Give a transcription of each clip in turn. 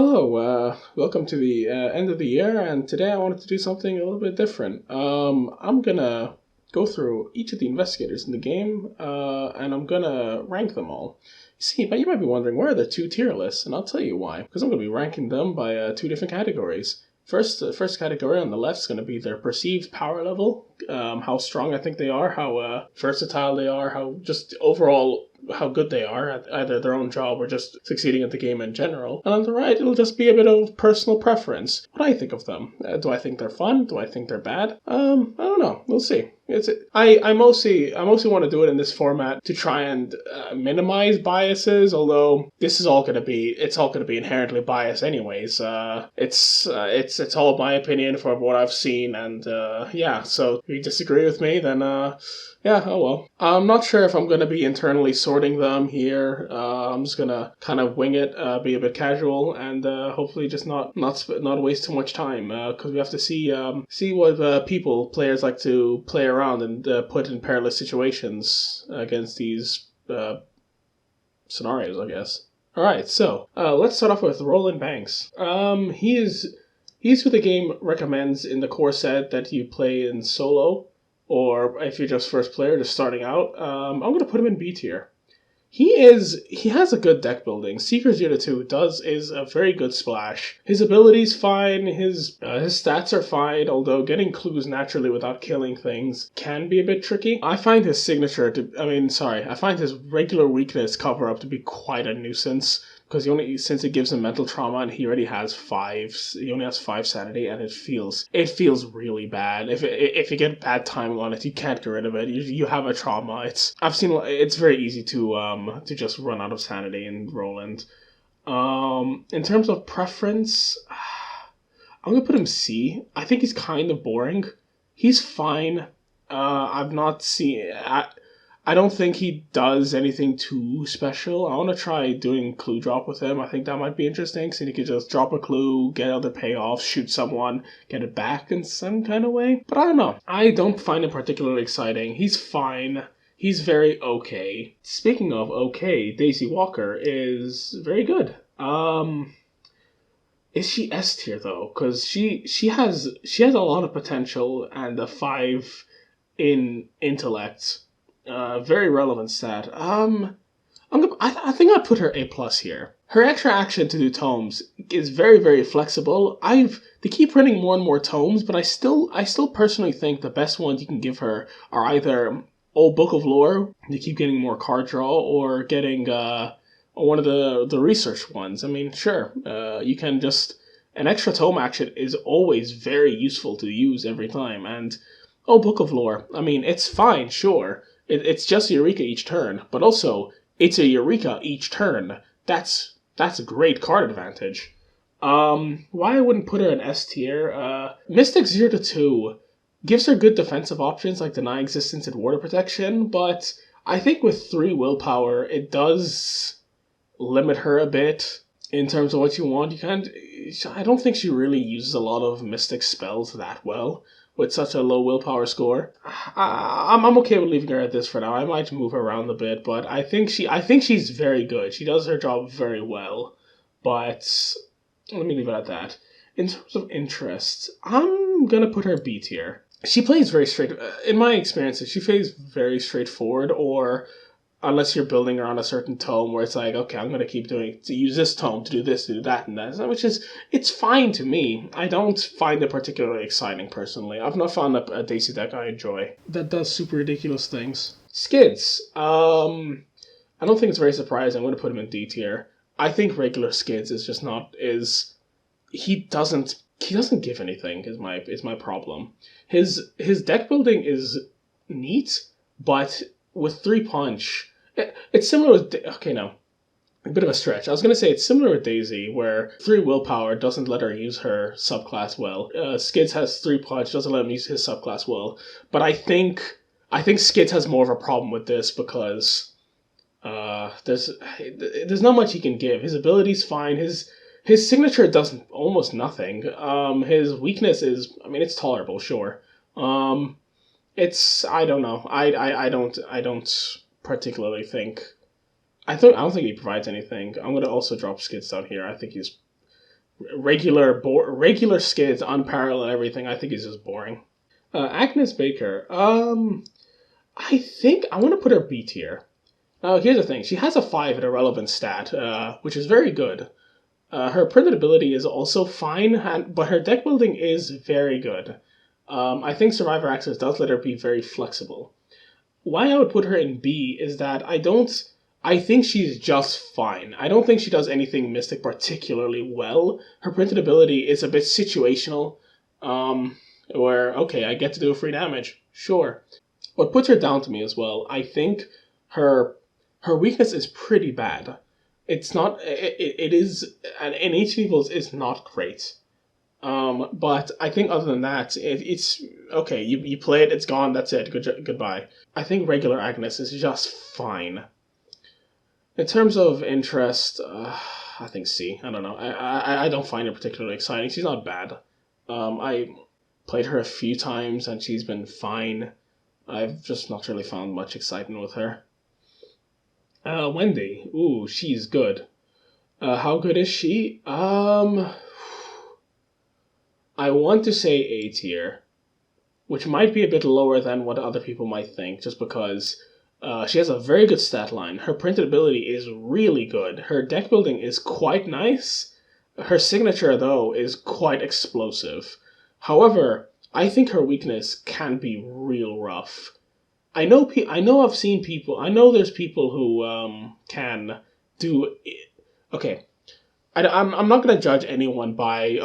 Hello, welcome to the end of the year, and today I wanted to do something a little bit different. I'm gonna go through each of the investigators in the game, and I'm gonna rank them all. But you might be wondering, where are the two tier lists? And I'll tell you why. Because I'm gonna be ranking them by two different categories. The first category on the left is going to be their perceived power level, how strong I think they are, how versatile they are, how just overall how good they are at either their own job or just succeeding at the game in general. And on the right, it'll just be a bit of personal preference. What I think of them. Do I think they're fun? Do I think they're bad? I don't know. We'll see. I mostly want to do it in this format to try and minimize biases. Although it's all gonna be inherently biased anyways. It's all my opinion from what I've seen, and yeah. So if you disagree with me, then yeah, oh well. I'm not sure if I'm going to be internally sorting them here. I'm just going to kind of wing it, be a bit casual, and hopefully just not waste too much time, because we have to see what players like to play around and put in perilous situations against these scenarios, I guess. Alright, so let's start off with Roland Banks. He's who the game recommends in the core set that you play in solo, or if you're just first player, just starting out. I'm going to put him in B tier. He has a good deck building. Seeker 0-2 is a very good splash. His ability's fine, his stats are fine, although getting clues naturally without killing things can be a bit tricky. I find his regular weakness cover up to be quite a nuisance. Because since it gives him mental trauma and he only has 5 sanity, and it feels really bad. If you get bad timing on it, you can't get rid of it. You have a trauma. It's very easy to just run out of sanity in Roland. In terms of preference, I'm gonna put him C. I think he's kind of boring. He's fine. I don't think he does anything too special. I want to try doing clue drop with him. I think that might be interesting, so he could just drop a clue, get other payoffs, shoot someone, get it back in some kind of way. But I don't know. I don't find him particularly exciting. He's fine. He's very okay. Speaking of okay, Daisy Walker is very good. Is she S tier though? Because she has a lot of potential and a 5 in intellect. Very relevant stat. I think I'd put her A+ here. Her extra action to do tomes is very, very flexible. They keep printing more and more tomes, but I still personally think the best ones you can give her are either Old Book of Lore, they keep getting more card draw, or getting one of the research ones. I mean, sure, you can just an extra tome action is always very useful to use every time, and Old Book of Lore. I mean, it's fine, sure. It's just a Eureka each turn, but also it's a Eureka each turn. That's a great card advantage. Why I wouldn't put her in S tier? Mystic 0-2 gives her good defensive options like Deny Existence and Water Protection, but I think with 3 willpower, it does limit her a bit in terms of what you want. I don't think she really uses a lot of Mystic spells that well with such a low willpower score. I'm okay with leaving her at this for now. I might move her around a bit, but I think she's very good. She does her job very well, but let me leave it at that. In terms of interest, I'm gonna put her B tier. She plays very straight. In my experiences, she plays very straightforward, or unless you're building her on a certain tome where it's like, okay, I'm going to use this tome to do this, to do that, and that, it's fine to me. I don't find it particularly exciting, personally. I've not found a Daisy deck I enjoy that does super ridiculous things. Skids. I don't think it's very surprising. I'm going to put him in D tier. I think regular Skids he doesn't give anything, is my problem. His deck building is neat, but with 3 punch, it's similar with... Okay, no. A bit of a stretch. I was going to say it's similar with Daisy, where 3 willpower doesn't let her use her subclass well. Skids has 3 punch, doesn't let him use his subclass well. But I think Skids has more of a problem with this because there's not much he can give. His ability's fine. His signature does almost nothing. His weakness is... I mean, it's tolerable, sure. I don't know. I don't particularly think. I don't think he provides anything. I'm gonna also drop Skids down here. I think regular skins, unparalleled everything. I think is just boring. Agnes Baker. I think I want to put her B tier. Here's the thing. She has a 5 at a relevant stat, which is very good. Her printed ability is also fine, but her deck building is very good. I think Survivor Access does let her be very flexible. Why I would put her in B is that I think she's just fine. I don't think she does anything Mystic particularly well. Her printed ability is a bit situational, where, okay, I get to do free damage. Sure. What puts her down to me as well, I think her weakness is pretty bad. It's not. It is, and in each levels is not great. But I think other than that, it's okay. You play it, it's gone. That's it. Goodbye. I think regular Agnes is just fine. In terms of interest, I think C. I don't know. I don't find her particularly exciting. She's not bad. I played her a few times and she's been fine. I've just not really found much excitement with her. Wendy. Ooh, she's good. How good is she? I want to say A tier, which might be a bit lower than what other people might think, just because she has a very good stat line. Her printed ability is really good. Her deck building is quite nice. Her signature, though, is quite explosive. However, I think her weakness can be real rough. I know there's people who can do it. Okay, I'm not going to judge anyone by,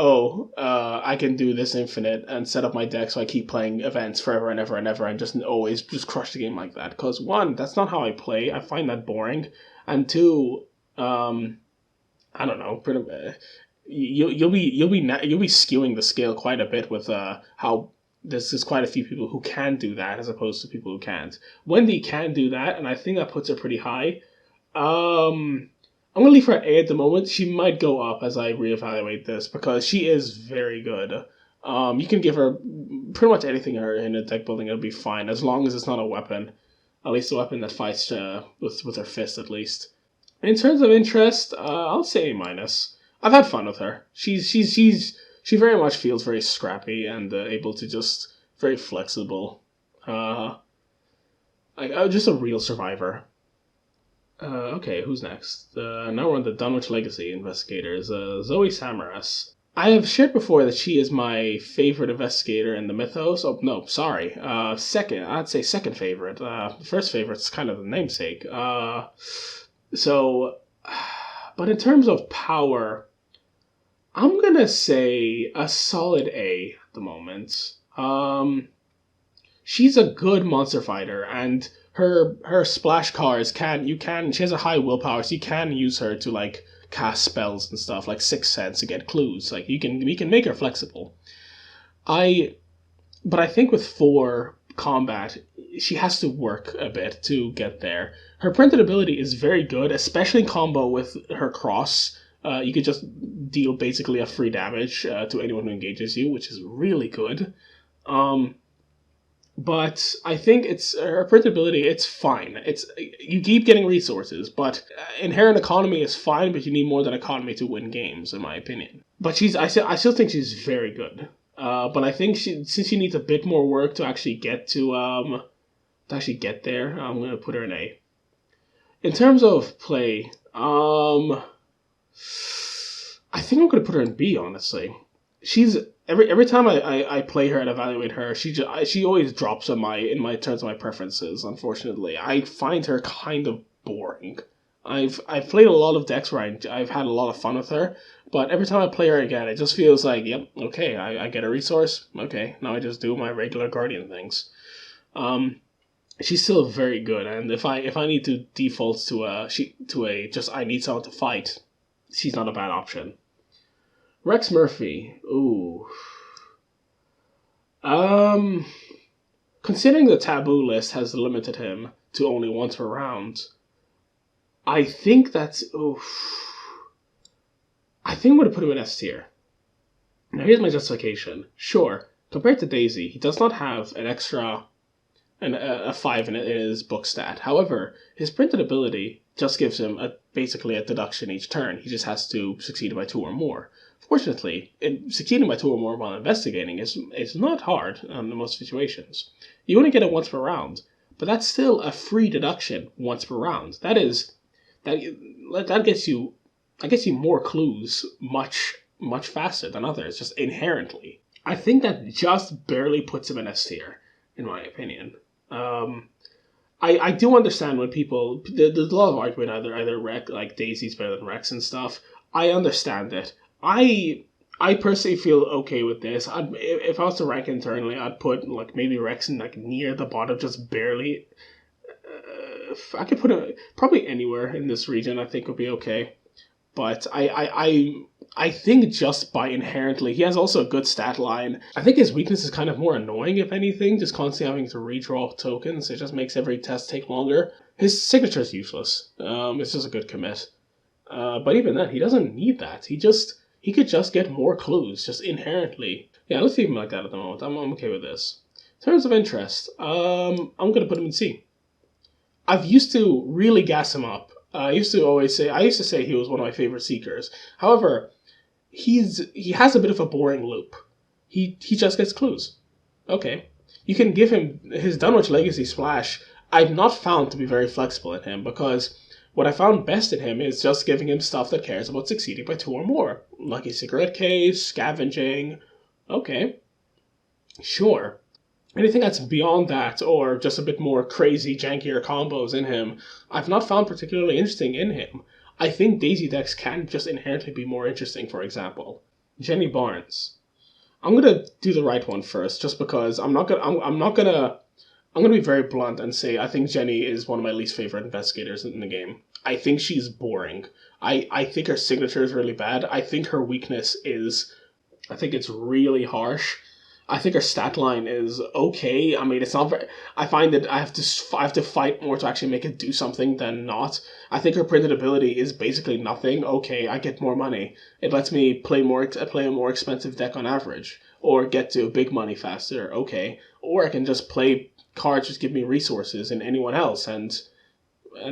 I can do this infinite and set up my deck so I keep playing events forever and ever and ever and just always just crush the game like that. Because one, that's not how I play. I find that boring. And two, I don't know. You'll be skewing the scale quite a bit with how there's quite a few people who can do that as opposed to people who can't. Wendy can do that, and I think that puts her pretty high. I'm gonna leave her at A at the moment. She might go up as I reevaluate this because she is very good. You can give her pretty much anything in her deck building; it'll be fine as long as it's not a weapon. At least a weapon that fights with her fist, at least. In terms of interest, I'll say A minus. I've had fun with her. She very much feels very scrappy and able to just very flexible. Just a real survivor. Okay, who's next? Now we're on the Dunwich Legacy Investigators. Zoe Samaras. I have shared before that she is my favorite investigator in the mythos. Oh, no, sorry. Second, I'd say second favorite. First favorite's kind of the namesake. But in terms of power, I'm gonna say a solid A at the moment. She's a good monster fighter, and her splash cards she has a high willpower, so you can use her to like cast spells and stuff like Sixth Sense to get clues. Like we can make her flexible. But I think with 4 combat, she has to work a bit to get there. Her printed ability is very good, especially in combo with her cross. You could just deal basically a free damage to anyone who engages you, which is really good. But I think it's her printed ability. It's fine. You keep getting resources, but inherent economy is fine. But you need more than economy to win games, in my opinion. But I still think she's very good. But I think since she needs a bit more work to actually get there, I'm gonna put her in A. In terms of play, I think I'm gonna put her in B. Honestly, she's every time I play her and evaluate her, she always drops in my terms of my preferences. Unfortunately, I find her kind of boring. I've played a lot of decks where I've had a lot of fun with her, but every time I play her again, it just feels like, yep, okay, I get a resource. Okay, now I just do my regular Guardian things. She's still very good, and if I need to default to a just I need someone to fight, she's not a bad option. Rex Murphy, ooh. Considering the taboo list has limited him to only once per round, I think that's I think I'm going to put him in S tier. Now here's my justification. Sure, compared to Daisy, he does not have an extra a 5 in his book stat. However, his printed ability just gives him basically a deduction each turn. He just has to succeed by 2 or more. Fortunately, succeeding by 2 or more while investigating is not hard in most situations. You only get it once per round, but that's still a free deduction once per round. That gets you more clues much faster than others, just inherently. I think that just barely puts him in S tier, in my opinion. I do understand when people there's a lot of argument either Rex, like Daisy's better than Rex and stuff. I understand it. I personally feel okay with this. If I was to rank internally, I'd put like maybe Rex in like near the bottom, just barely. I could put it probably anywhere in this region. I think would be okay. But I think just by inherently, he has also a good stat line. I think his weakness is kind of more annoying, if anything, just constantly having to redraw tokens. It just makes every test take longer. His signature is useless. It's just a good commit. But even then, he doesn't need that. He could just get more clues, just inherently. Yeah, let's leave him like that at the moment. I'm okay with this. In terms of interest, I'm gonna put him in C. I've used to really gas him up. I used to say he was one of my favorite Seekers. However, he has a bit of a boring loop. He just gets clues. Okay. You can give him his Dunwich Legacy Splash. I've not found to be very flexible in him, because what I found best in him is just giving him stuff that cares about succeeding by 2 or more. Lucky Cigarette Case, Scavenging. Okay. Sure. Anything that's beyond that, or just a bit more crazy, jankier combos in him, I've not found particularly interesting in him. I think Daisy decks can just inherently be more interesting, for example. Jenny Barnes. I'm gonna do the right one first, just because I'm gonna be very blunt and say I think Jenny is one of my least favorite investigators in the game. I think she's boring. I think her signature is really bad. I think her weakness is, I think it's really harsh. I think her stat line is okay. I mean, it's not very. I find that I have to fight more to actually make it do something than not. I think her printed ability is basically nothing. Okay, I get more money. It lets me play a more expensive deck on average, or get to big money faster. Okay, or I can just play cards just give me resources and anyone else, and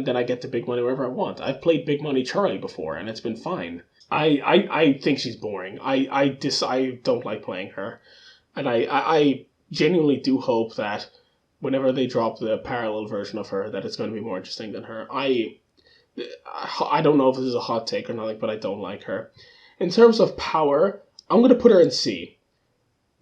then I get to big money wherever I want. I've played Big Money Charlie before, and it's been fine. I think she's boring. I don't like playing her. And I genuinely do hope that whenever they drop the parallel version of her, that it's going to be more interesting than her. I don't know if this is a hot take or not, but I don't like her. In terms of power, I'm going to put her in C.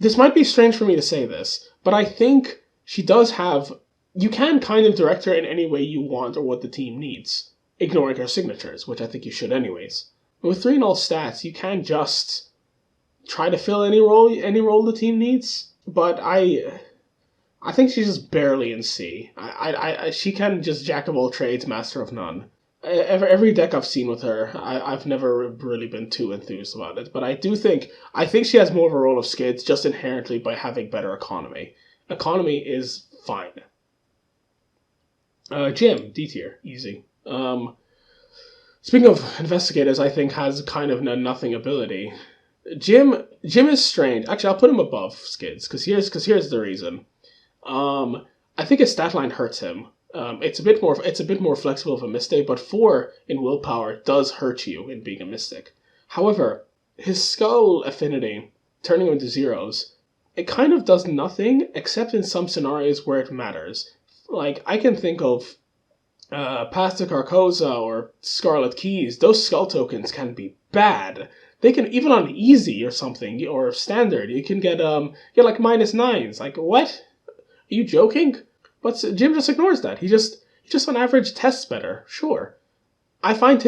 This might be strange for me to say this, but I think she does have... You can kind of direct her in any way you want or what the team needs, ignoring her signatures, which I think you should anyways. With 3 and all stats, you can just try to fill any role the team needs, but I think she's just barely in C. She can just jack of all trades, master of none. Every deck I've seen with her, I've never really been too enthused about it, but I think she has more of a role of skids just inherently by having better economy. Economy is fine. Jim, D tier, easy. Speaking of investigators, I think has kind of a nothing ability. Jim is strange. Actually, I'll put him above Skids, because here's the reason. I think his stat line hurts him. It's a bit more flexible of a mystic, but 4 in willpower does hurt you in being a mystic. However, his skull affinity, turning him into zeros, it kind of does nothing except in some scenarios where it matters. Like, I can think of Pasta Carcosa or Scarlet Keys. Those skull tokens can be bad. They can, even on easy or something, or standard, you can get like -9s. Like, what? Are you joking? But Jim just ignores that. He just on average tests better. Sure. I find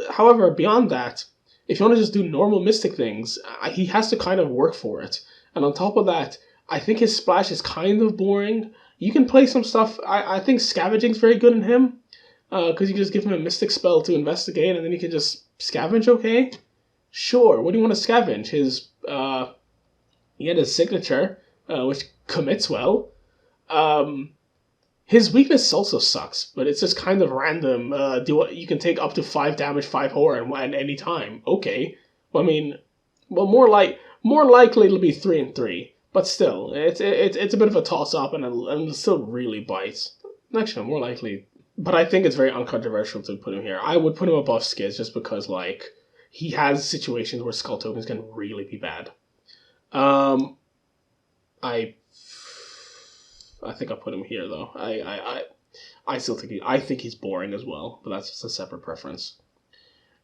however, beyond that, if you want to just do normal mystic things, he has to kind of work for it. And on top of that, I think his splash is kind of boring. You can play some stuff. I think Scavenging's very good in him, because you can just give him a mystic spell to investigate, and then you can just scavenge, okay? Sure, what do you want to scavenge? He had his signature, which commits well. His weakness also sucks, but it's just kind of random. You can take up to 5 damage, 5 horror at any time. Okay. Well, I mean, more likely it'll be 3 and 3. But still, it's a bit of a toss-up, and it still really bites. Actually, more likely. But I think it's very uncontroversial to put him here. I would put him above Skids just because, like, he has situations where skull tokens can really be bad. I think I'll put him here though. I still think I think he's boring as well, but that's just a separate preference.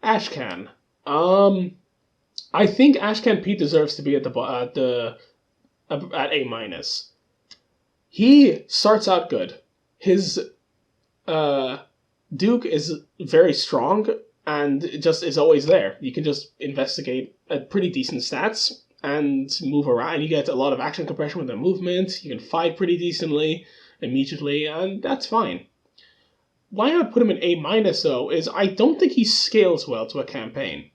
Ashcan. I think Ashcan Pete deserves to be at A minus. He starts out good. His Duke is very strong and just is always there. You can just investigate at pretty decent stats and move around. You get a lot of action compression with the movement. You can fight pretty decently immediately, and that's fine. Why I put him in A minus though is I don't think he scales well to a campaign.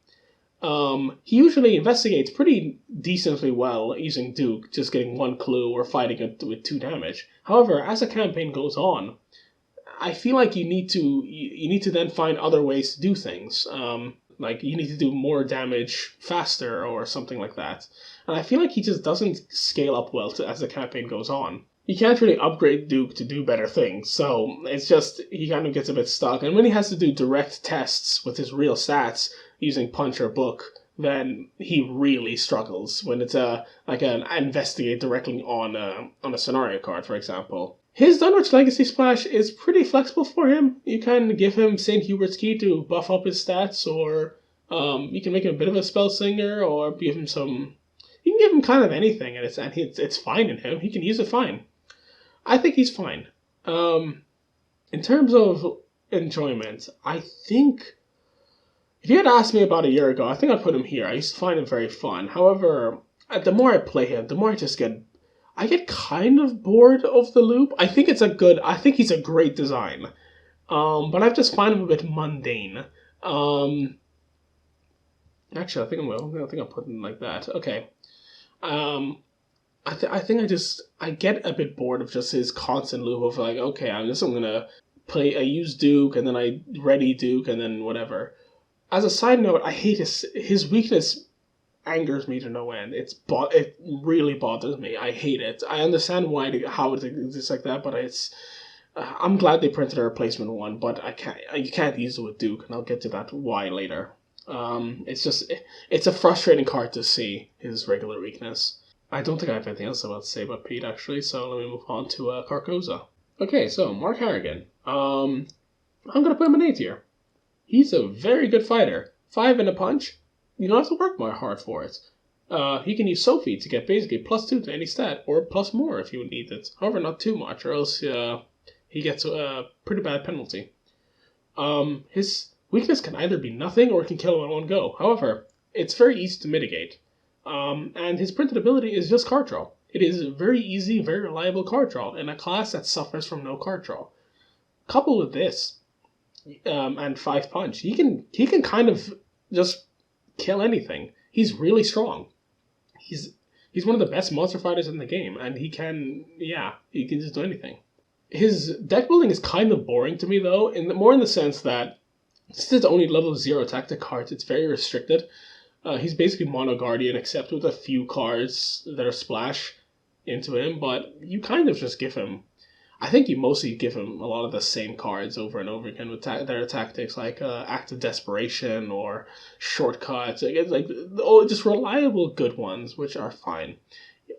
He usually investigates pretty decently well using Duke, just getting one clue or fighting it with 2 damage. However, as a campaign goes on, I feel like you need to then find other ways to do things. Like you need to do more damage faster or something like that. And I feel like he just doesn't scale up well as the campaign goes on. You can't really upgrade Duke to do better things, so it's just, he kind of gets a bit stuck. And when he has to do direct tests with his real stats using Punch or Book, then he really struggles when it's like an investigate directly on a scenario card, for example. His Dunwich Legacy Splash is pretty flexible for him. You can give him St. Hubert's Key to buff up his stats, or you can make him a bit of a spell singer, or give him some... You can give him kind of anything, and it's fine in him. He can use it fine. I think he's fine. In terms of enjoyment, I think... If you had asked me about a year ago, I think I'd put him here. I used to find him very fun. However, the more I play him, the more I get kind of bored of the loop. I think he's a great design. But I've just found him a bit mundane. Actually, I think I'll put him like that. Okay. I think I get a bit bored of just his constant loop of like, okay, I'm gonna play, I use Duke, and then I ready Duke, and then whatever. As a side note, I hate his weakness angers me to no end. It really bothers me. I hate it. I understand how it exists like that, but I'm glad they printed a replacement one, but you can't use it with Duke, and I'll get to that why later. It's a frustrating card to see, his regular weakness. I don't think I have anything else to say about Pete, actually, so let me move on to Carcosa. Okay, so Mark Harrigan. I'm going to put him in A tier. He's a very good fighter. 5 in a punch. You don't have to work more hard for it. He can use Sophie to get basically +2 to any stat, or plus more if you need it. However, not too much, or else he gets a pretty bad penalty. His weakness can either be nothing or it can kill him in one go. However, it's very easy to mitigate. And his printed ability is just card draw. It is very easy, very reliable card draw in a class that suffers from no card draw. Coupled with this, and 5 punch, he can kind of just kill anything. He's really strong. He's one of the best monster fighters in the game, and he can just do anything. His deck building is kind of boring to me though, more in the sense that since it's only level 0 tactic cards, it's very restricted. He's basically Mono Guardian, except with a few cards that are splash into him, but you kind of just give him... I think you mostly give him a lot of the same cards over and over again with their tactics, like Act of Desperation or Shortcuts. Just reliable good ones, which are fine.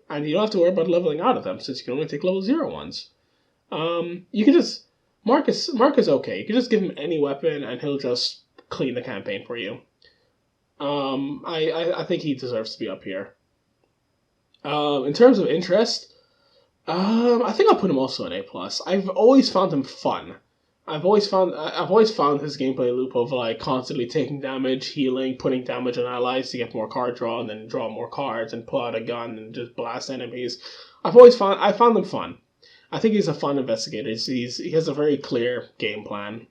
And you don't have to worry about leveling out of them, since you can only take level 0 ones. You can just... Mark is okay. You can just give him any weapon, and he'll just clean the campaign for you. I think he deserves to be up here. In terms of interest, I think I'll put him also in A+. I've always found him fun. I've always found his gameplay loop of like constantly taking damage, healing, putting damage on allies to get more card draw, and then draw more cards and pull out a gun and just blast enemies. I found him fun. I think he's a fun investigator. He has a very clear game plan.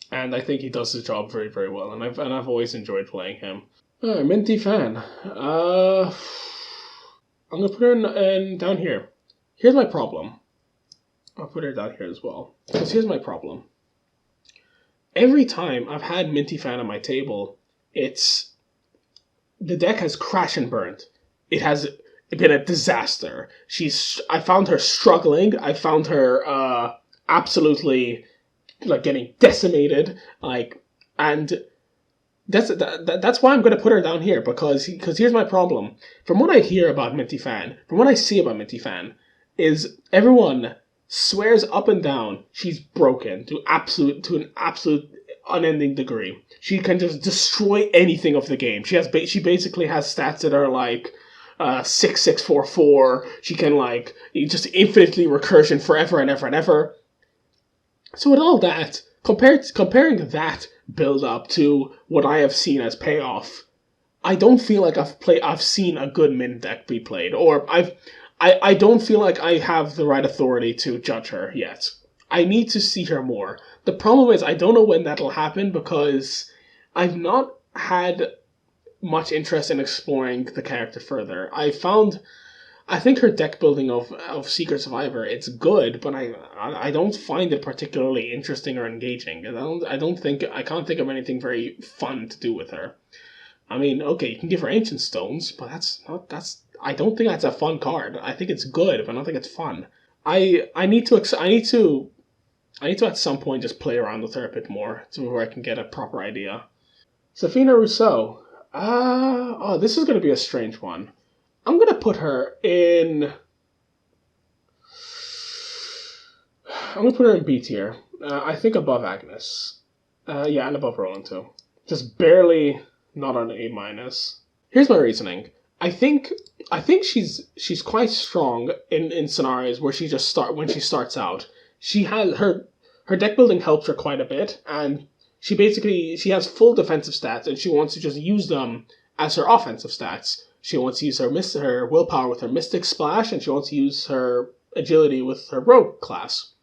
And I think he does his job very, very well, and I've always enjoyed playing him. Minty Fan. I'm gonna put her in down here. Here's my problem. I'll put her down here as well, because here's my problem. Every time I've had Minty Fan on my table, the deck has crashed and burned. It has been a disaster. I found her struggling. I found her absolutely... like getting decimated, and That's why I'm going to put her down here, because here's my problem. From what I hear about Minty Fan, from what I see about Minty Fan, is everyone swears up and down she's broken to an absolute unending degree. She can just destroy anything of the game. She basically has stats that are like 6 6 4 4. She can like just infinitely recursion forever and ever and ever. So with all that, comparing that build up to what I have seen as payoff, I don't feel like I've seen a good min deck be played, or I don't feel like I have the right authority to judge her yet. I need to see her more. The problem is I don't know when that'll happen, because I've not had much interest in exploring the character further. I think her deck building of Secret Survivor, it's good, but I don't find it particularly interesting or engaging. I can't think of anything very fun to do with her. I mean, okay, you can give her Ancient Stones, but I don't think that's a fun card. I think it's good, but I don't think it's fun. I need to at some point just play around with her a bit more to where I can get a proper idea. Safina Rousseau. This is going to be a strange one. I'm going to put her in... I'm going to put her in B tier. I think above Agnes. And above Roland too. Just barely not on A minus. Here's my reasoning. I think she's quite strong in scenarios where when she starts out. She has her deck building helps her quite a bit, and she has full defensive stats, and she wants to just use them as her offensive stats. She wants to use her willpower with her Mystic Splash, and she wants to use her agility with her Rogue class.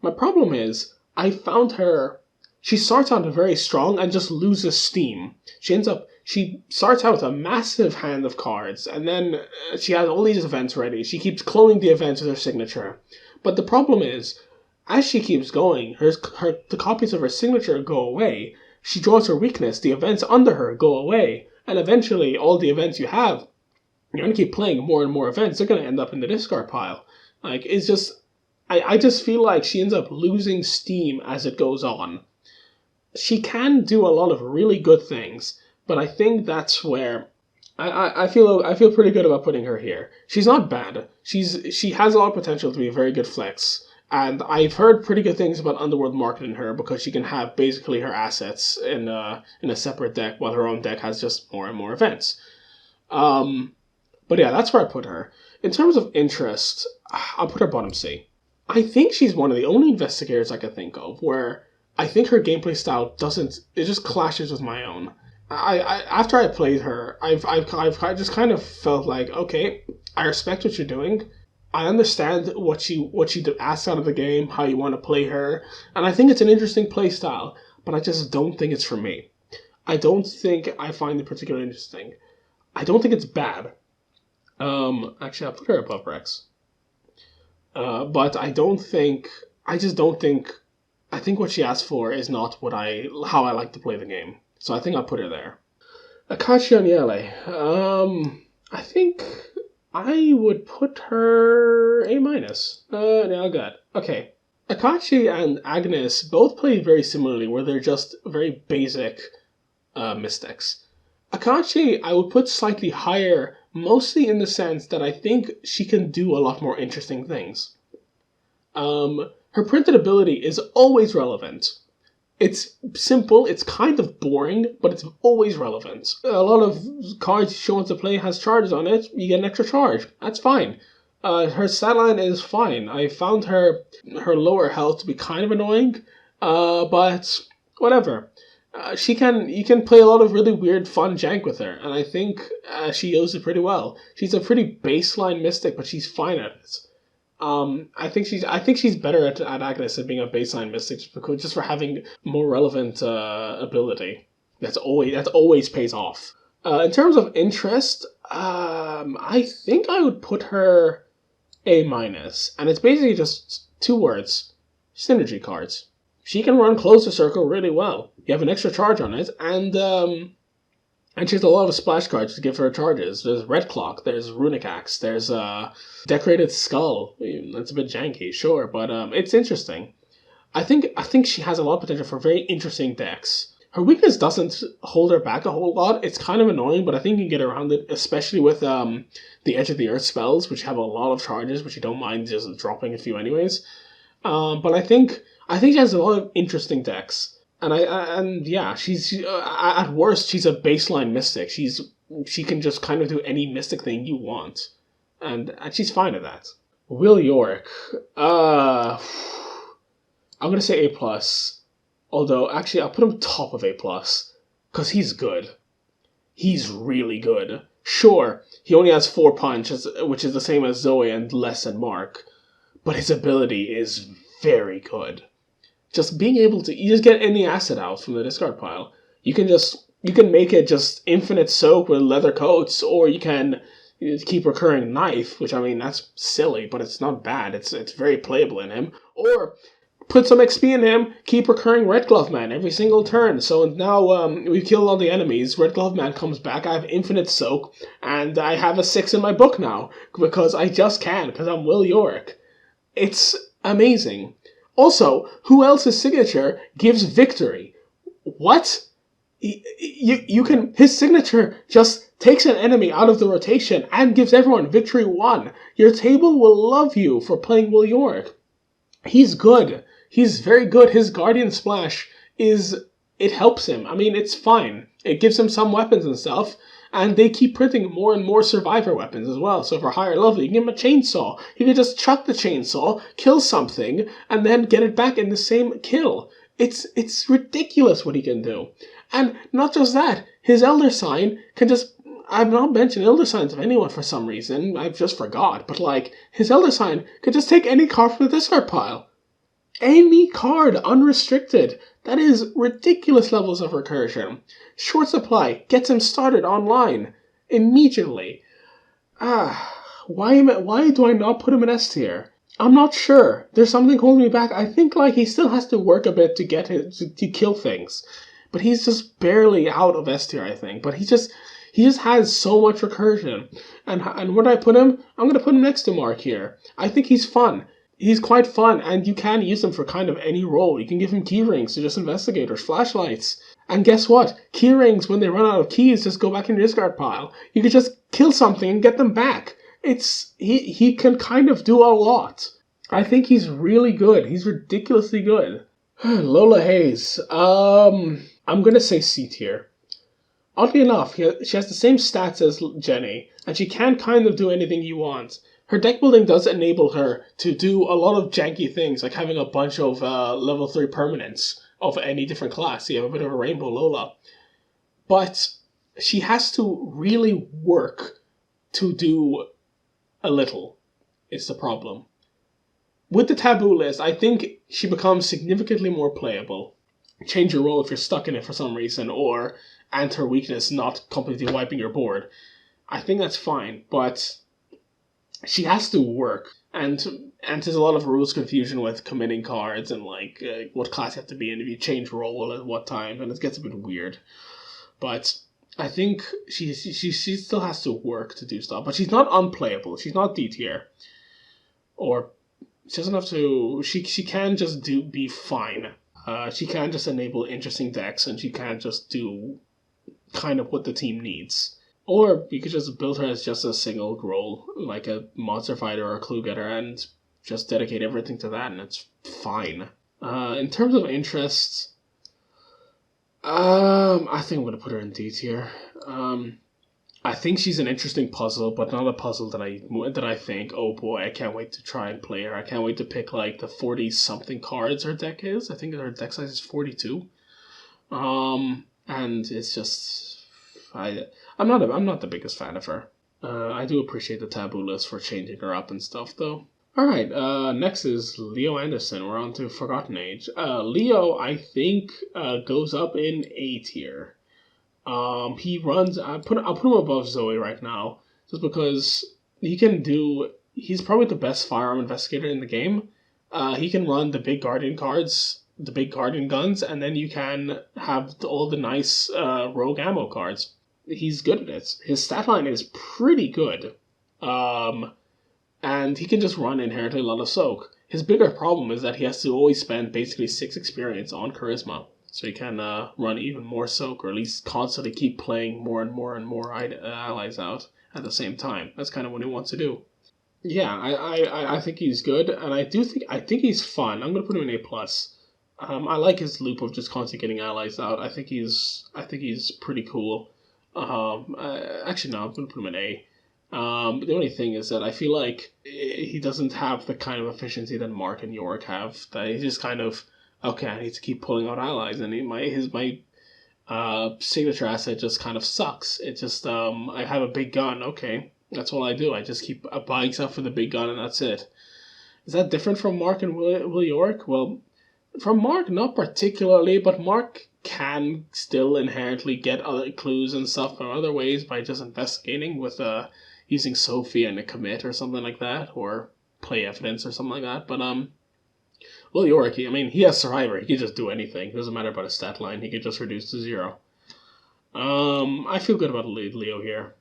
My problem is, I found her... She starts out very strong and just loses steam. She starts out with a massive hand of cards, and then she has all these events ready. She keeps cloning the events with her signature. But the problem is, as she keeps going, the copies of her signature go away. She draws her weakness, the events under her go away. And eventually, all the events you have, you're going to keep playing more and more events. They're going to end up in the discard pile. Like, it's just... I just feel like she ends up losing steam as it goes on. She can do a lot of really good things, but I think that's where... I feel pretty good about putting her here. She's not bad. She has a lot of potential to be a very good flex. And I've heard pretty good things about Underworld marketing her, because she can have basically her assets in a separate deck, while her own deck has just more and more events. But yeah, that's where I put her. In terms of interest, I'll put her bottom C. I think she's one of the only investigators I can think of where I think her gameplay style it just clashes with my own. After I played her, I've just kind of felt like, okay, I respect what you're doing. I understand what she asks out of the game, how you want to play her, and I think it's an interesting play style, but I just don't think it's for me. I don't think I find it particularly interesting. I don't think it's bad. Actually, I'll put her above Rex. But I think what she asked for is not how I like to play the game. So I think I'll put her there. Akachi Onyele. I think I would put her A minus. Yeah, good. Okay. Akachi and Agnes both play very similarly, where they're just very basic mystics. Akachi, I would put slightly higher, mostly in the sense that I think she can do a lot more interesting things. Her printed ability is always relevant. It's simple, it's kind of boring, but it's always relevant. A lot of cards she wants to play has charges on it, you get an extra charge. That's fine. Her stat line is fine. I found her lower health to be kind of annoying, but whatever. You can play a lot of really weird, fun jank with her, and I think she knows it pretty well. She's a pretty baseline mystic, but she's fine at it. I think she's better at Agnes at being a baseline mystic, just for having more relevant ability. That always pays off. In terms of interest, I think I would put her A minus, and it's basically just 2 words: synergy cards. She can run Close the Circle really well. You have an extra charge on it, and she has a lot of splash cards to give her charges. There's Red Clock, there's Runic Axe, there's Decorated Skull. That's a bit janky, sure, but it's interesting. I think she has a lot of potential for very interesting decks. Her weakness doesn't hold her back a whole lot. It's kind of annoying, but I think you can get around it, especially with the Edge of the Earth spells, which have a lot of charges, which you don't mind just dropping a few anyways. But I think she has a lot of interesting decks, and yeah, she's at worst she's a baseline mystic. She can just kind of do any mystic thing you want, and she's fine at that. Will York, I'm gonna say A+. Although actually I'll put him top of A+, because he's good. He's really good. Sure, he only has 4 punch, which is the same as Zoe and less than Mark, but his ability is very good. Just being able to, you just get any asset out from the discard pile. You can make it just infinite soak with leather coats, or you can keep recurring knife, which I mean that's silly, but it's not bad. It's very playable in him. Or put some XP in him, keep recurring Red Glove Man every single turn. So now we've killed all the enemies, Red Glove Man comes back, I have infinite soak, and I have a 6 in my book now, because I just can, because I'm Will York. It's amazing. Also, who else's signature gives victory? What? You can, his signature just takes an enemy out of the rotation and gives everyone victory 1. Your table will love you for playing Will York. He's good. He's very good. His Guardian Splash it helps him. I mean, it's fine. It gives him some weapons and stuff, and they keep printing more and more Survivor weapons as well. So for higher level, you can give him a chainsaw. He can just chuck the chainsaw, kill something, and then get it back in the same kill. It's ridiculous what he can do. And not just that, his Elder Sign can just... I've not mentioned Elder Signs of anyone for some reason. I've just forgot. But, like, his Elder Sign could just take any card from the discard pile. Any card, unrestricted. That is ridiculous levels of recursion. Short supply gets him started online. Immediately. Why do I not put him in S tier? I'm not sure. There's something holding me back. I think, like, he still has to work a bit to get to kill things. But he's just barely out of S tier, I think. But he just has so much recursion. And where do I put him? I'm going to put him next to Mark here. I think he's fun. He's quite fun, and you can use him for kind of any role. You can give him key rings to just investigators, flashlights. And guess what? Key rings, when they run out of keys, just go back in your discard pile. You can just kill something and get them back. He can kind of do a lot. I think he's really good. He's ridiculously good. Lola Hayes. I'm going to say C tier. Oddly enough, she has the same stats as Jenny, and she can kind of do anything you want. Her deck building does enable her to do a lot of janky things, like having a bunch of level 3 permanents of any different class. So you have a bit of a Rainbow Lola. But she has to really work to do a little, is the problem. With the taboo list, I think she becomes significantly more playable. Change your role if you're stuck in it for some reason, and her weakness not completely wiping your board. I think that's fine, but she has to work. And there's a lot of rules confusion with committing cards and like what class you have to be in if you change role at what time, and it gets a bit weird. But I think she still has to work to do stuff, but she's not unplayable. She's not D tier, or she doesn't have to. She can just be fine. She can just enable interesting decks, and she can just do kind of what the team needs. Or you could just build her as just a single role, like a monster fighter or a clue getter, and just dedicate everything to that, and it's fine. In terms of interests, I think I'm going to put her in D tier. I think she's an interesting puzzle, but not a puzzle that I think, oh boy, I can't wait to try and play her. I can't wait to pick like the 40-something cards her deck is. I think her deck size is 42. And it's just, I'm not the biggest fan of her. I do appreciate the taboo list for changing her up and stuff, though. Alright, next is Leo Anderson. We're on to Forgotten Age. Leo, I think, goes up in A tier. He runs, I'll put him above Zoe right now, just because he's probably the best firearm investigator in the game. He can run the big Guardian cards, the big Guardian guns, and then you can have all the nice rogue ammo cards. He's good at it. His stat line is pretty good. And he can just run inherently a lot of soak. His bigger problem is that he has to always spend basically 6 experience on charisma. so you can run even more soak, or at least constantly keep playing more and more and more allies out at the same time. That's kind of what he wants to do. Yeah, I think he's good, and I think he's fun. I'm gonna put him in A+. I like his loop of just constantly getting allies out. I think he's pretty cool. Actually, no, I'm gonna put him in A. The only thing is that I feel like he doesn't have the kind of efficiency that Mark and York have. That he's just kind of, okay, I need to keep pulling out allies, and my signature asset just kind of sucks. It just I have a big gun. Okay, that's all I do. I just keep buying stuff for the big gun, and that's it. Is that different from Mark and Will York? Well, from Mark, not particularly, but Mark can still inherently get other clues and stuff from other ways by just investigating with using Sophie and a commit or something like that, or play evidence or something like that. But Will York, he has Survivor. He can just do anything. It doesn't matter about his stat line. He can just reduce to 0. I feel good about Leo here.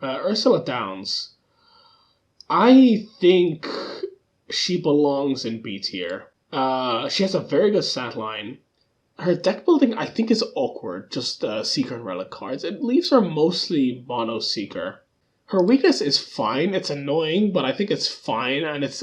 Ursula Downs. I think she belongs in B tier. She has a very good stat line. Her deck building, I think, is awkward. Just Seeker and Relic cards. It leaves her mostly mono Seeker. Her weakness is fine. It's annoying, but I think it's fine, and it's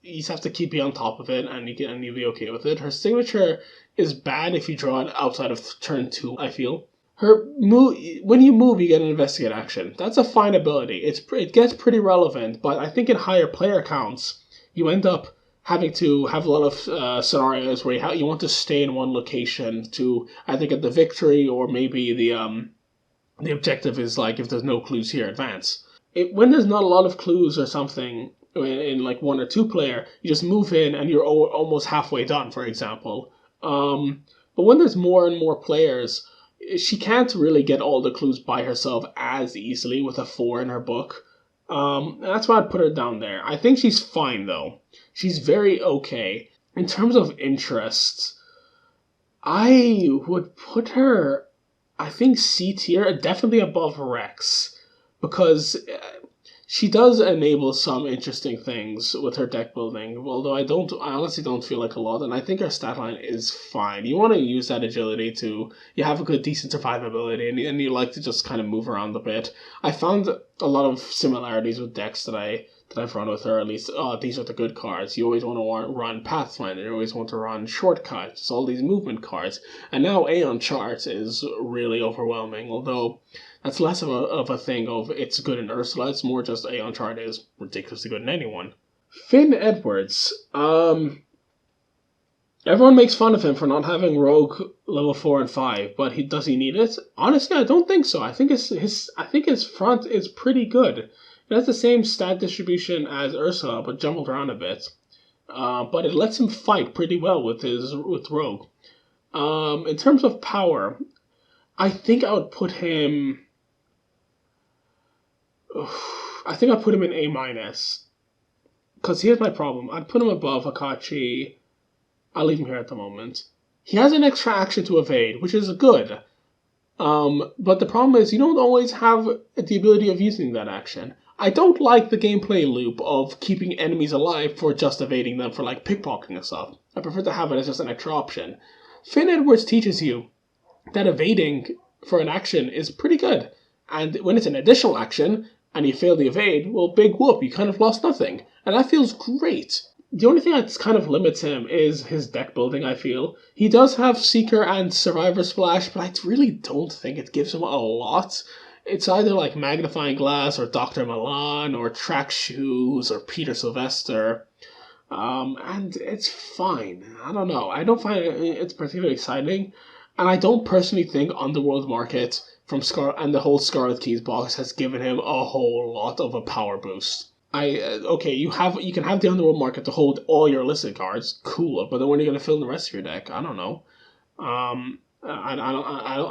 you just have to keep on top of it, and you'll be okay with it. Her signature is bad if you draw it outside of turn 2, I feel. Her move, when you move, you get an investigate action. That's a fine ability. It gets pretty relevant, but I think in higher player counts, you end up having to have a lot of scenarios where you want to stay in one location to either get the victory, or maybe the objective is like, if there's no clues here, advance. When there's not a lot of clues or something in like 1 or 2 player, you just move in and you're almost halfway done, for example. But when there's more and more players, she can't really get all the clues by herself as easily with a 4 in her book. That's why I'd put her down there. I think she's fine, though. She's very okay. In terms of interests, I would put her, I think, C tier, definitely above Rex, because she does enable some interesting things with her deck building, although I honestly don't feel like a lot, and I think her stat line is fine. You want to use that agility you have a good, decent survivability, and you like to just kind of move around a bit. I found a lot of similarities with decks that I've run with her, at least. These are the good cards. You always want to run Pathfinder, you always want to run Shortcuts, all these movement cards, and now Aeon Chart is really overwhelming, although that's less of a thing of it's good in Ursula. It's more just Aeon Chart is ridiculously good in anyone. Finn Edwards. Everyone makes fun of him for not having Rogue level 4 and 5, but does he need it? Honestly, I don't think so. I think his front is pretty good. It has the same stat distribution as Ursula, but jumbled around a bit. But it lets him fight pretty well with Rogue. In terms of power, I think I would put him. I think I'd put him in A-. Because here's my problem. I'd put him above Akachi. I'll leave him here at the moment. He has an extra action to evade, which is good. But the problem is you don't always have the ability of using that action. I don't like the gameplay loop of keeping enemies alive for just evading them for like pickpocketing and stuff. I prefer to have it as just an extra option. Finn Edwards teaches you that evading for an action is pretty good. And when it's an additional action, and you fail the evade, well, big whoop, you kind of lost nothing. And that feels great. The only thing that kind of limits him is his deck building, I feel. He does have Seeker and Survivor Splash, but I really don't think it gives him a lot. It's either like Magnifying Glass, or Dr. Milan, or Track Shoes, or Peter Sylvester. And it's fine. I don't know. I don't find it's particularly exciting. And I don't personally think Underworld Market from and the whole Scarlet Keys box has given him a whole lot of a power boost. You can have the Underworld Market to hold all your listed cards, cool. But then when are you going to fill in the rest of your deck? I don't know. I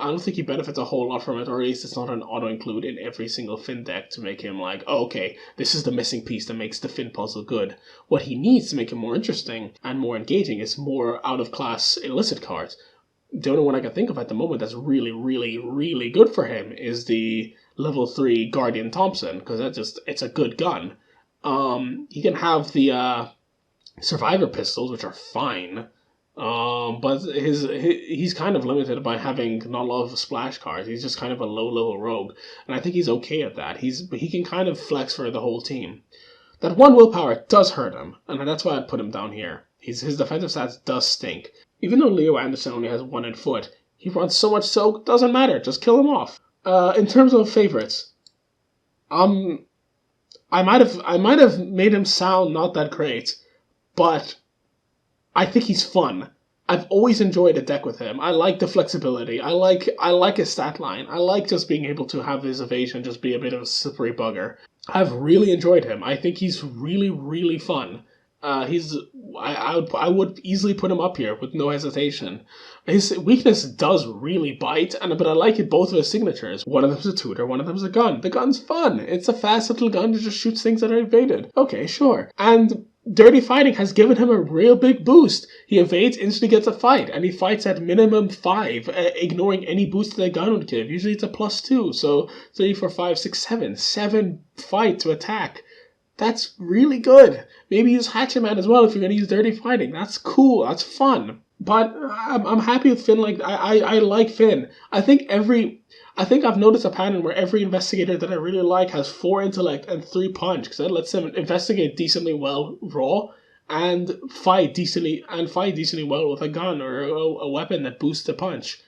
don't think he benefits a whole lot from it, or at least it's not an auto include in every single Finn deck to make him like, oh, okay, this is the missing piece that makes the Finn puzzle good. What he needs to make him more interesting and more engaging is more out of class illicit cards. The only one I can think of at the moment that's really, really, really good for him is the level 3 Guardian Thompson, because it's a good gun. He can have the Survivor pistols, which are fine. But he's kind of limited by having not a lot of splash cards. He's just kind of a low level rogue, and I think he's okay at that. He can kind of flex for the whole team. That one willpower does hurt him, and that's why I'd put him down here. His defensive stats does stink. Even though Leo Anderson only has 1 in foot, he runs so much soak, doesn't matter, just kill him off. In terms of favorites, I might have made him sound not that great, but I think he's fun. I've always enjoyed a deck with him. I like the flexibility. I like his stat line. I like just being able to have his evasion just be a bit of a slippery bugger. I've really enjoyed him. I think he's really, really fun. I would easily put him up here with no hesitation. His weakness does really bite, but I like it both of his signatures. One of them's a tutor, one of them's a gun. The gun's fun. It's a fast little gun that just shoots things that are evaded. Okay, sure. And Dirty Fighting has given him a real big boost. He evades, instantly gets a fight, and he fights at minimum 5, ignoring any boost that the gun would give. Usually it's a +2, so 3, 4, 5, 6, 7. 7 fight to attack. That's really good. Maybe use Hatchet Man as well if you're going to use Dirty Fighting. That's cool. That's fun. But I'm happy with Finn. Like I like Finn. I think I've noticed a pattern where every investigator that I really like has 4 intellect and 3 punch, because that lets them investigate decently well raw and fight decently well with a gun or a weapon that boosts the punch.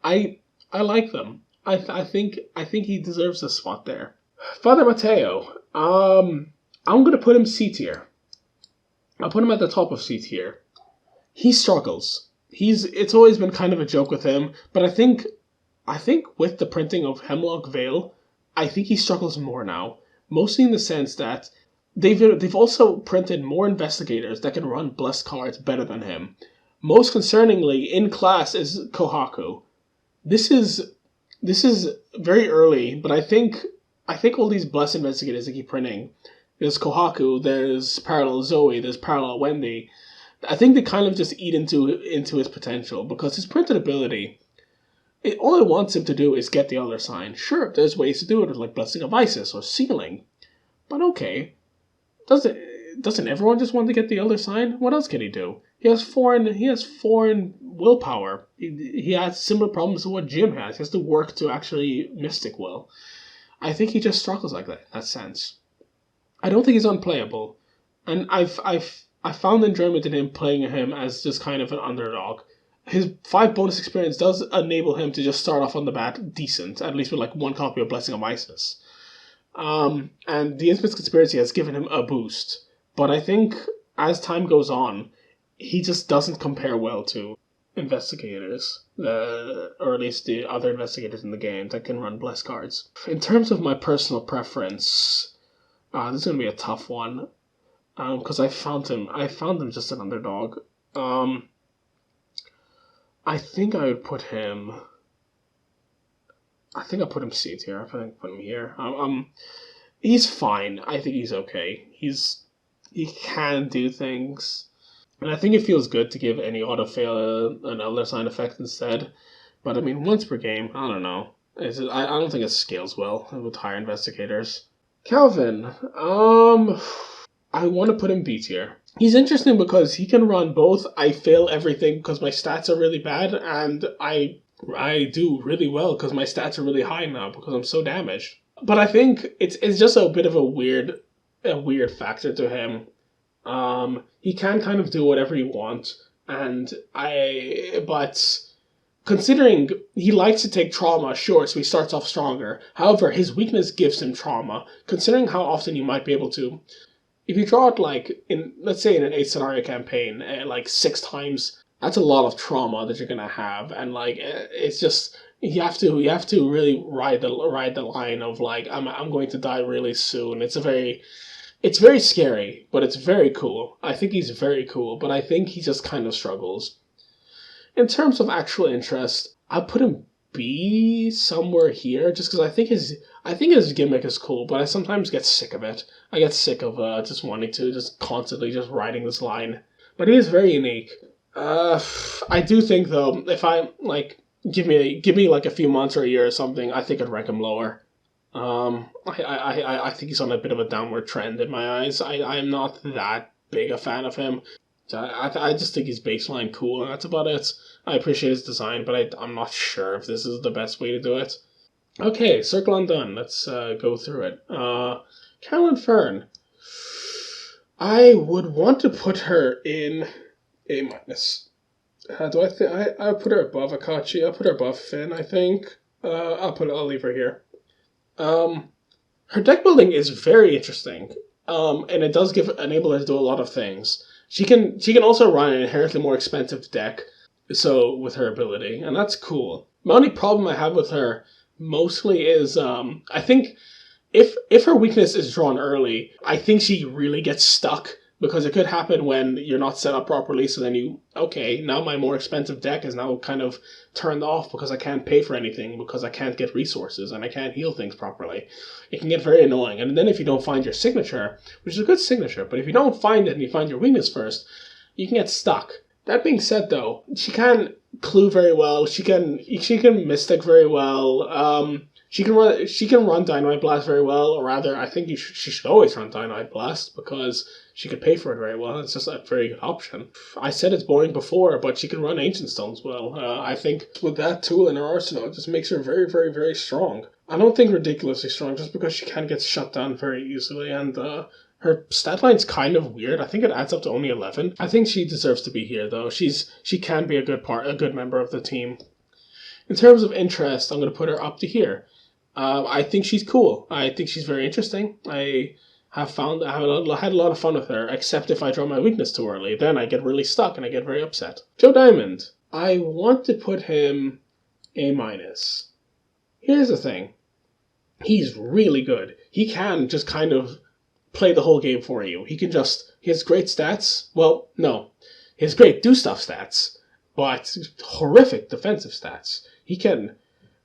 I like them. I think he deserves a spot there. Father Mateo. I'm gonna put him C tier. I'll put him at the top of C tier. He struggles. It's always been kind of a joke with him, but I think with the printing of Hemlock Vale, I think he struggles more now. Mostly in the sense that they've also printed more investigators that can run blessed cards better than him. Most concerningly, in class is Kohaku. This is very early, but I think all these blessed investigators they keep printing. There's Kohaku, there's Parallel Zoe, there's Parallel Wendy. I think they kind of just eat into his potential, because his printed ability, all it wants him to do is get the other sign. Sure, there's ways to do it, like Blessing of Isis or Sealing. But okay, doesn't everyone just want to get the other sign? What else can he do? He has foreign willpower. He has similar problems to what Jim has. He has to work to actually Mystic Will. I think he just struggles like that in that sense. I don't think he's unplayable, and I've found enjoyment in him playing him as just kind of an underdog. His 5 bonus experience does enable him to just start off on the bat decent, at least with like 1 copy of Blessing of Isis. And the Innsmouth Conspiracy has given him a boost, but I think as time goes on, he just doesn't compare well to investigators, or at least the other investigators in the game that can run blessed cards. In terms of my personal preference, this is gonna be a tough one, because I found him just an underdog. I think I would put him. I think I'll put him C tier. I think I'll put him here. He's fine. I think he's okay. He can do things, and I think it feels good to give any auto fail an other sign effect instead. But I mean, once per game, I don't know. I don't think it scales well with higher investigators. Calvin, I want to put him B tier. He's interesting because he can run both I fail everything because my stats are really bad, and I do really well because my stats are really high now because I'm so damaged. But I think it's just a bit of a weird factor to him. He can kind of do whatever he wants, but considering he likes to take trauma, sure, so he starts off stronger. However, his weakness gives him trauma. Considering how often you might be able to, if you draw it like let's say in an 8 scenario campaign, like 6 times, that's a lot of trauma that you're gonna have, and like it's just you have to really ride the line of like I'm going to die really soon. It's very scary, but it's very cool. I think he's very cool, but I think he just kind of struggles. In terms of actual interest, I put him B somewhere here, just because I think his gimmick is cool, but I sometimes get sick of it. I get sick of just wanting to just constantly just riding this line. But he is very unique. I do think though, if I like give me like a few months or a year or something, I think I'd rank him lower. I think he's on a bit of a downward trend in my eyes. I am not that big a fan of him. I just think he's baseline cool, and that's about it. I appreciate his design, but I'm not sure if this is the best way to do it. Okay, Circle Undone. Let's go through it. Carolyn Fern. I would want to put her in A minus. Do I think I put her above Akachi? I'll put her above Finn, I think. I'll leave her here. Her deck building is very interesting. And it does enable her to do a lot of things. She can also run an inherently more expensive deck, so with her ability, and that's cool. My only problem I have with her mostly is I think if her weakness is drawn early, I think she really gets stuck, because it could happen when you're not set up properly, so then now my more expensive deck is now kind of turned off because I can't pay for anything, because I can't get resources, and I can't heal things properly. It can get very annoying, and then if you don't find your signature, which is a good signature, but if you don't find it and you find your weakness first, you can get stuck. That being said, though, she can clue very well, she can mystic very well, she can run Dynamite Blast very well, or rather, I think she should always run Dynamite Blast, because she could pay for it very well. It's just a very good option. I said it's boring before, but she can run Ancient Stones well. I think with that tool in her arsenal, it just makes her very, very, very strong. I don't think ridiculously strong, just because she can get shut down very easily, and her stat line's kind of weird. I think it adds up to only 11. I think she deserves to be here, though. She can be a good member of the team. In terms of interest, I'm going to put her up to here. I think she's cool. I think she's very interesting. I have had a lot of fun with her, except if I draw my weakness too early. Then I get really stuck and I get very upset. Joe Diamond. I want to put him A minus. Here's the thing. He's really good. He can just kind of play the whole game for you. He has great stats. Well, no. He has great do-stuff stats, but horrific defensive stats.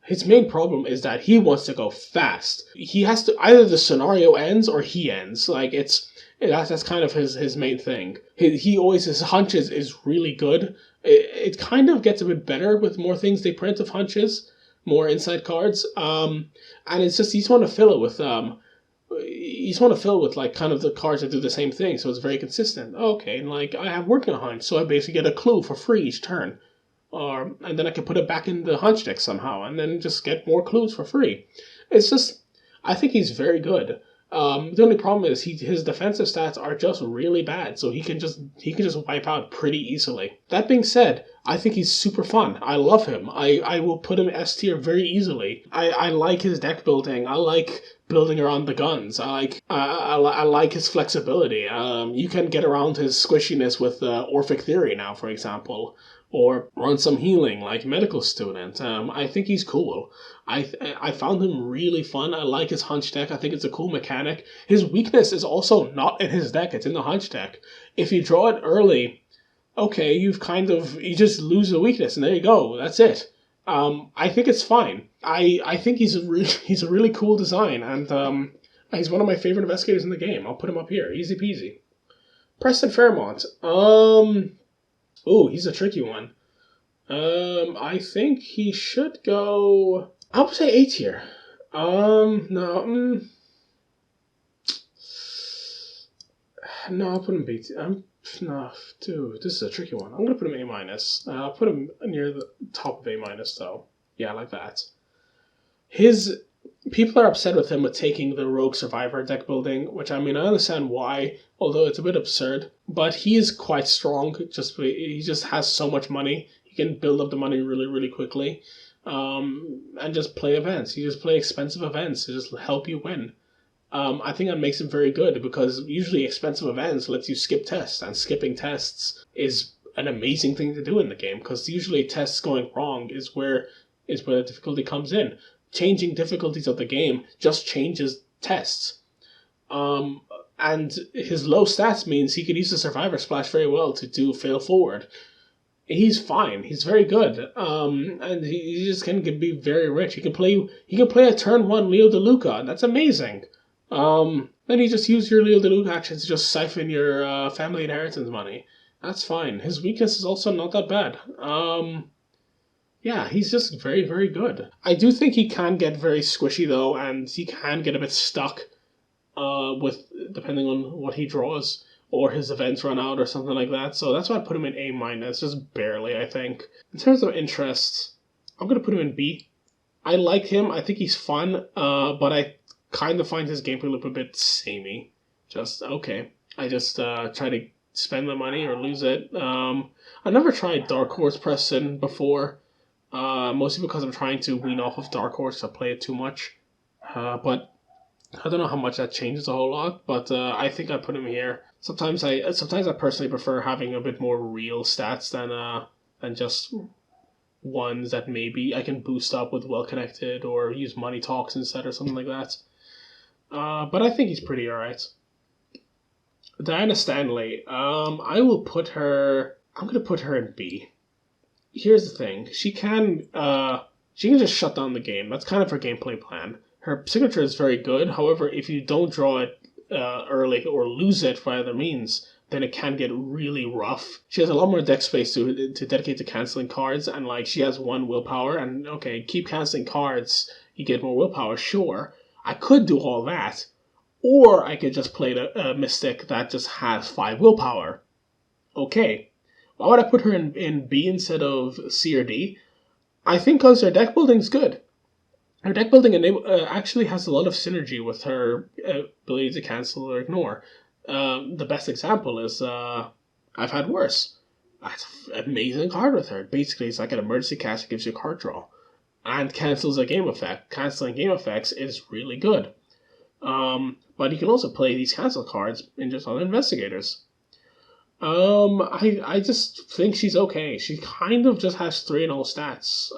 His main problem is that he wants to go fast. He has to, either the scenario ends or he ends. That's kind of his main thing. His hunches is really good. It kind of gets a bit better with more things they print of hunches, more inside cards. And it's just, you just want to fill it with like kind of the cards that do the same thing, so it's very consistent. Okay, and like I have working hunch, so I basically get a clue for free each turn. And then I can put it back in the hunch deck somehow, and then just get more clues for free. It's just, I think he's very good. The only problem is his defensive stats are just really bad, so he can just wipe out pretty easily. That being said, I think he's super fun. I love him. I will put him S tier very easily. I like his deck building. I like building around the guns. I like his flexibility. You can get around his squishiness with Orphic Theory now, for example, or run some healing like Medical Student. I think he's cool. I found him really fun. I like his hunch deck. I think it's a cool mechanic. His weakness is also not in his deck. It's in the hunch deck. If you draw it early, okay, you just lose the weakness, and there you go. That's it. I think it's fine. I think he's a really cool design, and he's one of my favorite investigators in the game. I'll put him up here. Easy peasy. Preston Fairmont. He's a tricky one. I think he should go, I would say A tier. No, I'll put him B tier. No, dude, this is a tricky one. I'm gonna put him A minus. I'll put him near the top of A minus, though. Yeah, I like that. People are upset with him with taking the Rogue Survivor deck building, which, I mean, I understand why, although it's a bit absurd. But he is quite strong. He just has so much money. He can build up the money really, really quickly, and just play events. You just play expensive events to just help you win. I think that makes him very good, because usually expensive events lets you skip tests, and skipping tests is an amazing thing to do in the game, because usually tests going wrong is where the difficulty comes in. Changing difficulties of the game just changes tests. And his low stats means he can use the Survivor Splash very well to do fail forward. He's fine. He's very good. And he just can be very rich. He can play a turn 1 Leo DeLuca. That's amazing. Then you just use your Leo DeLuca actions to just siphon your family inheritance money. That's fine. His weakness is also not that bad. Yeah, he's just very, very good. I do think he can get very squishy, though, and he can get a bit stuck depending on what he draws. or his events run out or something like that. So that's why I put him in A minus, just barely, I think. In terms of interest, I'm gonna put him in B. I like him. I think he's fun, but I kind of find his gameplay loop a bit samey. Just okay. I just try to spend the money or lose it. I never tried Dark Horse Preston before, mostly because I'm trying to wean off of Dark Horse. I play it too much, but I don't know how much that changes a whole lot. But I think I put him here. Sometimes I personally prefer having a bit more real stats than just ones that maybe I can boost up with well connected or use money talks instead or something like that. But I think he's pretty alright. Diana Stanley. I will put her. I'm gonna put her in B. Here's the thing: she can just shut down the game. That's kind of her gameplay plan. Her signature is very good. However, if you don't draw it early or lose it by other means, then it can get really rough. She has a lot more deck space to dedicate to canceling cards, and like she has 1 willpower. And okay, keep canceling cards, you get more willpower. Sure, I could do all that. Or I could just play a Mystic that just has 5 willpower. Okay. Why would I put her in B instead of C or D? I think because her deck building's good. Her deck building actually has a lot of synergy with her ability to cancel or ignore. The best example is I've had worse. That's an amazing card with her. Basically, it's like an emergency cast that gives you a card draw. And cancels a game effect. Canceling game effects is really good. But you can also play these cancel cards in just other investigators. I just think she's okay. She kind of just has 3 in all stats,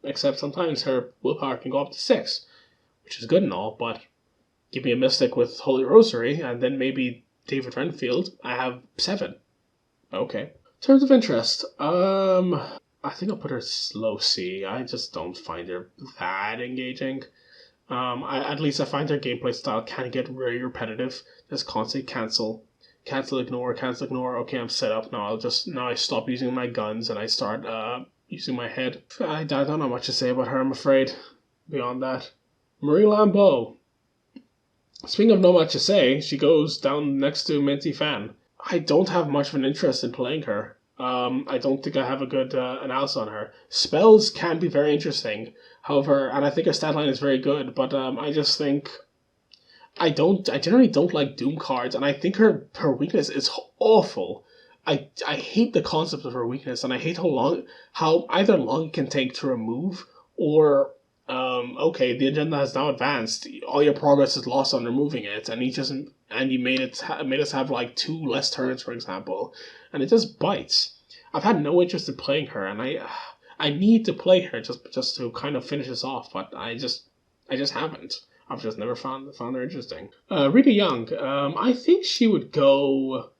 except sometimes her willpower can go up to 6, which is good and all, but give me a Mystic with Holy Rosary, and then maybe David Renfield, I have 7. Okay. In terms of interest, I think I'll put her low C. I just don't find her that engaging. At least I find their gameplay style can get very repetitive. Just constantly cancel, ignore. Okay, I'm set up now. Now I stop using my guns and I start using my head. I don't know much to say about her, I'm afraid. Beyond that, Marie Lambeau. Speaking of not much to say, she goes down next to Minty Fan. I don't have much of an interest in playing her. I don't think I have a good analysis on her. Spells can be very interesting, however, and I think her stat line is very good, but I just think I generally don't like Doom cards, and I think her weakness is awful. I hate the concept of her weakness, and I hate how either long it can take to remove, or okay, the agenda has now advanced. All your progress is lost on removing it, and you made us have like 2 less turns, for example, and it just bites. I've had no interest in playing her, and I need to play her just to kind of finish this off, but I just haven't. I've just never found her interesting. Rita Young, I think she would go.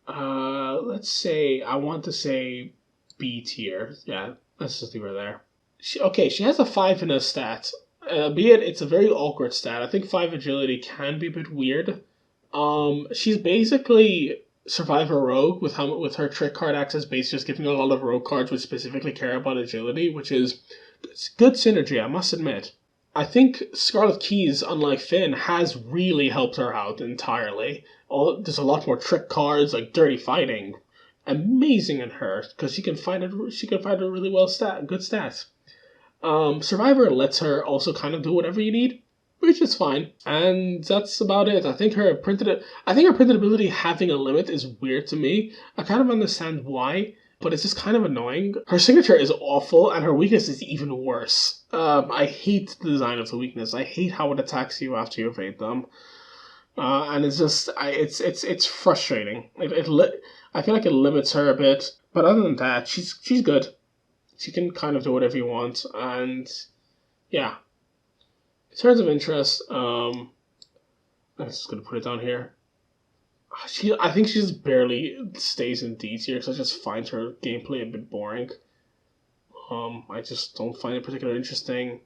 Let's say I want to say B tier. Yeah, let's just leave her there. She has a 5 in her stat. Albeit it's a very awkward stat. I think 5 agility can be a bit weird. She's basically Survivor Rogue with her trick card access base, just giving a lot of rogue cards which specifically care about agility, which is good synergy, I must admit. I think Scarlet Keys, unlike Finn, has really helped her out entirely. There's a lot more trick cards, like Dirty Fighting. Amazing in her, because she can find a really good stat. Survivor lets her also kind of do whatever you need, which is fine, and that's about it. I think her printed ability having a limit is weird to me. I kind of understand why, but it's just kind of annoying. Her signature is awful, and her weakness is even worse. I hate the design of the weakness. I hate how it attacks you after you evade them, and it's just it's frustrating. I feel like it limits her a bit, but other than that, she's good. She can kind of do whatever you want, and yeah. In terms of interest, I'm just gonna put it down here. I think she just barely stays in D tier because I just find her gameplay a bit boring. I just don't find it particularly interesting.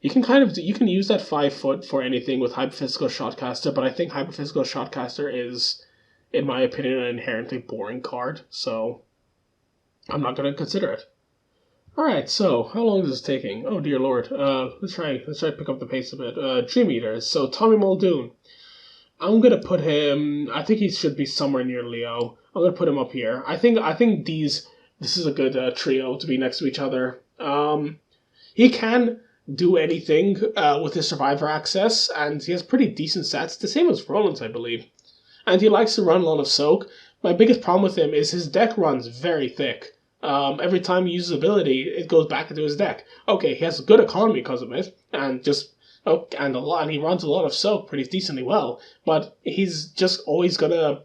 You can use that 5 foot for anything with Hyperphysical Shotcaster, but I think Hyperphysical Shotcaster is, in my opinion, an inherently boring card, so I'm not gonna consider it. Alright, so how long is this taking? Oh dear lord. Let's try to pick up the pace a bit. Dreameaters. So Tommy Muldoon. I'm gonna put him. I think he should be somewhere near Leo. I'm gonna put him up here. I think this is a good trio to be next to each other. He can do anything with his survivor access, and he has pretty decent stats, the same as Roland's, I believe. And he likes to run a lot of soak. My biggest problem with him is his deck runs very thick. Every time he uses ability, it goes back into his deck. Okay, he has good economy because of it, and just and he runs a lot of soak pretty decently well. But he's just always gonna.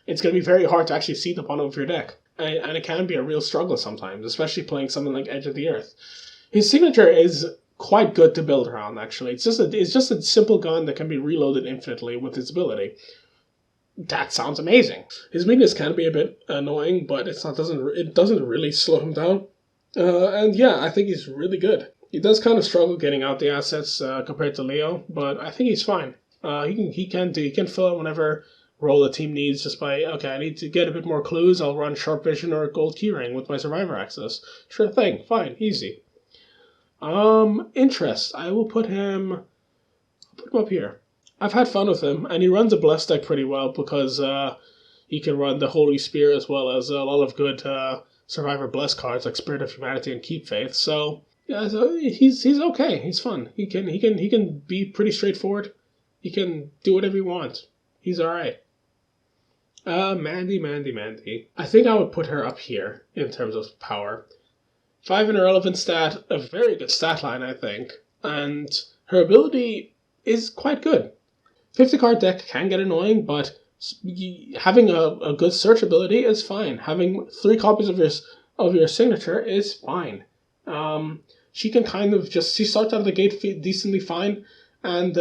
It's gonna be very hard to actually see the bottom of your deck, and it can be a real struggle sometimes, especially playing something like Edge of the Earth. His signature is quite good to build around. Actually, it's just a simple gun that can be reloaded infinitely with its ability. That sounds amazing. His weakness can be a bit annoying, but it doesn't really slow him down. And yeah, I think he's really good. He does kind of struggle getting out the assets compared to Leo, but I think he's fine. He can fill out whenever role the team needs just by, okay, I need to get a bit more clues. I'll run sharp vision or gold keyring with my survivor access. Sure thing, fine, easy. Interest. I will put him up here. I've had fun with him, and he runs a blessed deck pretty well because he can run the Holy Spear as well as a lot of good Survivor Bless cards like Spirit of Humanity and Keep Faith. So yeah, so he's okay. He's fun. He can be pretty straightforward. He can do whatever you want. He's all right. Mandy. I think I would put her up here in terms of power. 5 in irrelevant stat, a very good stat line, I think, and her ability is quite good. 50 card deck can get annoying, but having a good search ability is fine. Having 3 copies of your signature is fine. She can she starts out of the gate decently fine, and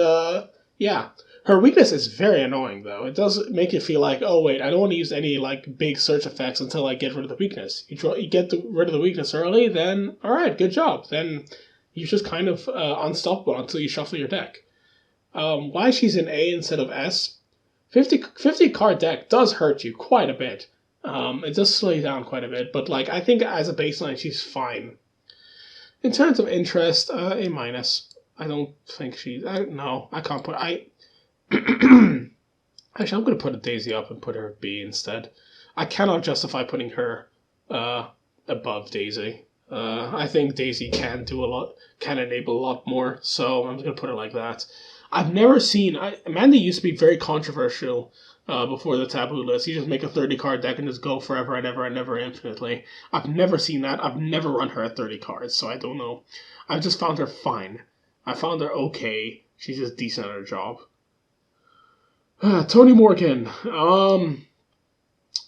yeah. Her weakness is very annoying, though. It does make you feel like, oh wait, I don't want to use any like big search effects until I get rid of the weakness. You get rid of the weakness early, then all right, good job. Then you're just kind of unstoppable until you shuffle your deck. Why she's in A instead of S? 50 card deck does hurt you quite a bit. It does slow you down quite a bit, but like I think as a baseline, she's fine. In terms of interest, A minus. I don't think I can't put Actually, I'm going to put a Daisy up and put her at B instead. I cannot justify putting her above Daisy. I think Daisy can enable a lot more, so I'm just going to put her like that. I've never seen... Amanda used to be very controversial before the taboo list. You just make a 30-card deck and just go forever and ever infinitely. I've never seen that. I've never run her at 30 cards, so I don't know. I've just found her fine. I found her okay. She's just decent at her job. Tony Morgan.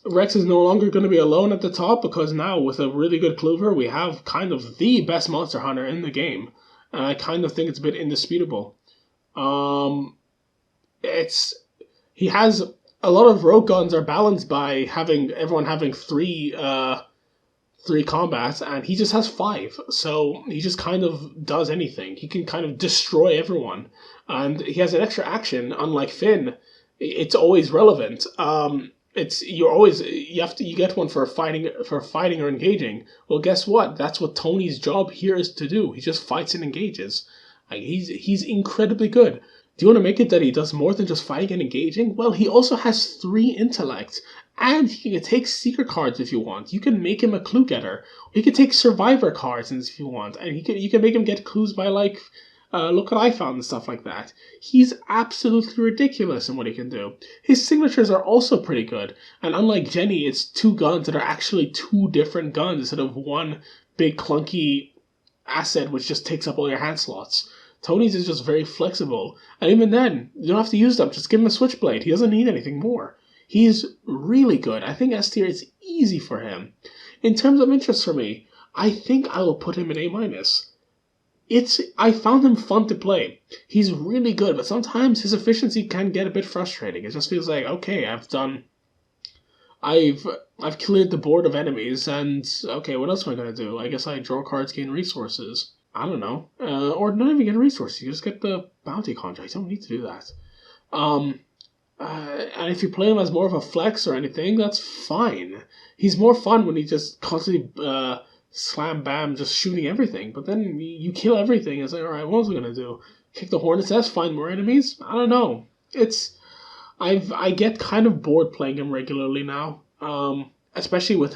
Rex is no longer going to be alone at the top because now with a really good Clover, we have kind of the best monster hunter in the game. And I kind of think it's a bit indisputable. He has a lot of rogue guns are balanced by everyone having three combats, and he just has 5. So he just kind of does anything. He can kind of destroy everyone, and he has an extra action, unlike Finn. It's always relevant. You get one for fighting or engaging. Well, guess what? That's what Tony's job here is to do. He just fights and engages. Like, he's incredibly good. Do you want to make it that he does more than just fighting and engaging? Well, he also has 3 intellect, and he can take secret cards if you want. You can make him a clue getter. You can take survivor cards if you want, and you can make him get clues by like. Look what I found and stuff like that. He's absolutely ridiculous in what he can do. His signatures are also pretty good. And unlike Jenny, it's 2 guns that are actually 2 different guns instead of one big clunky asset which just takes up all your hand slots. Tony's is just very flexible. And even then, you don't have to use them. Just give him a switchblade. He doesn't need anything more. He's really good. I think S tier is easy for him. In terms of interest for me, I think I will put him in A-. I found him fun to play. He's really good, but sometimes his efficiency can get a bit frustrating. It just feels like, okay, I've cleared the board of enemies, and okay, what else am I gonna do? I guess I draw cards, gain resources. I don't know, or not even get resources. You just get the bounty contract. You don't need to do that. And if you play him as more of a flex or anything, that's fine. He's more fun when he just constantly slam bam just shooting everything, but then you kill everything. It's like, alright, what was I gonna do? Kick the hornet's nest, find more enemies? I don't know. I get kind of bored playing him regularly now. Especially with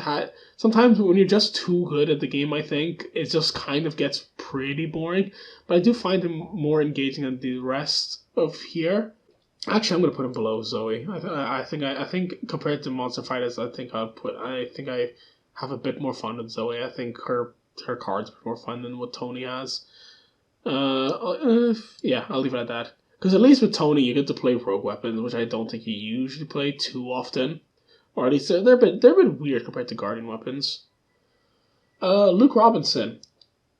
sometimes when you're just too good at the game, I think it just kind of gets pretty boring. But I do find him more engaging than the rest of here. Actually, I'm gonna put him below Zoe. I think compared to Monster Fighters, I think I have a bit more fun with Zoe. I think her cards are more fun than what Tony has. Yeah, I'll leave it at that. Because at least with Tony, you get to play rogue weapons, which I don't think you usually play too often. Or at least they're a bit weird compared to guardian weapons. Luke Robinson,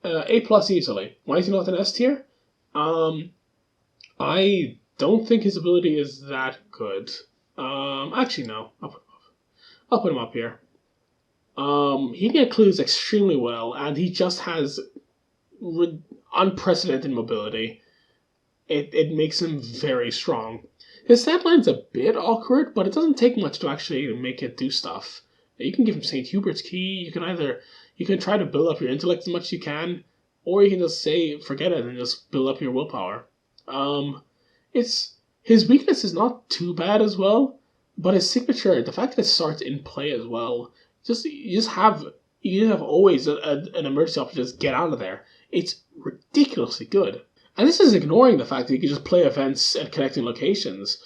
A plus easily. Why is he not an S tier? I don't think his ability is that good. Actually no, I'll put him up here. He can get clues extremely well, and he just has unprecedented mobility. It makes him very strong. His stat line's a bit awkward, but it doesn't take much to actually make it do stuff. You can give him St. Hubert's Key. You can try to build up your intellect as much as you can, or you can just say forget it and just build up your willpower. It's his weakness is not too bad as well, but his signature, the fact that it starts in play as well, you have always an emergency option to just get out of there. It's ridiculously good. And this is ignoring the fact that you can just play events and connecting locations,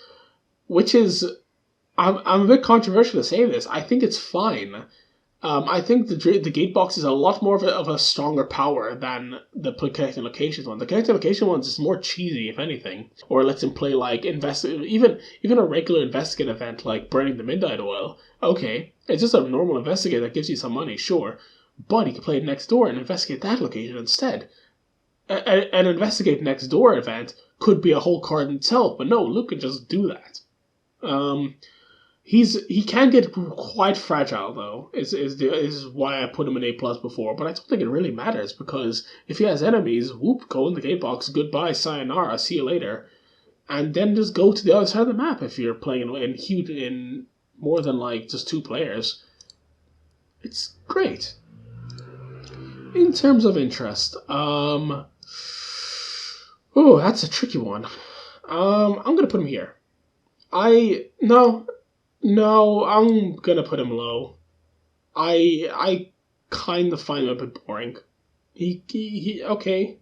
which is, I'm a bit controversial to say this. I think it's fine. I think the gate box is a lot more of a stronger power than the connecting locations one. The connecting location ones is more cheesy, if anything, or lets him play like even a regular investigate event like burning the midnight oil. Okay, it's just a normal investigator that gives you some money, sure, but he can play it next door and investigate that location instead. An investigate next door event could be a whole card in itself, but no, Luke can just do that. He can get quite fragile though. Is why I put him in A plus before, but I don't think it really matters because if he has enemies, whoop, go in the gate box, goodbye, sayonara, see you later, and then just go to the other side of the map if you're playing in more than like just two players. It's great. In terms of interest, that's a tricky one. I'm gonna put him here. No, I'm gonna put him low. I kind of find him a bit boring. Okay.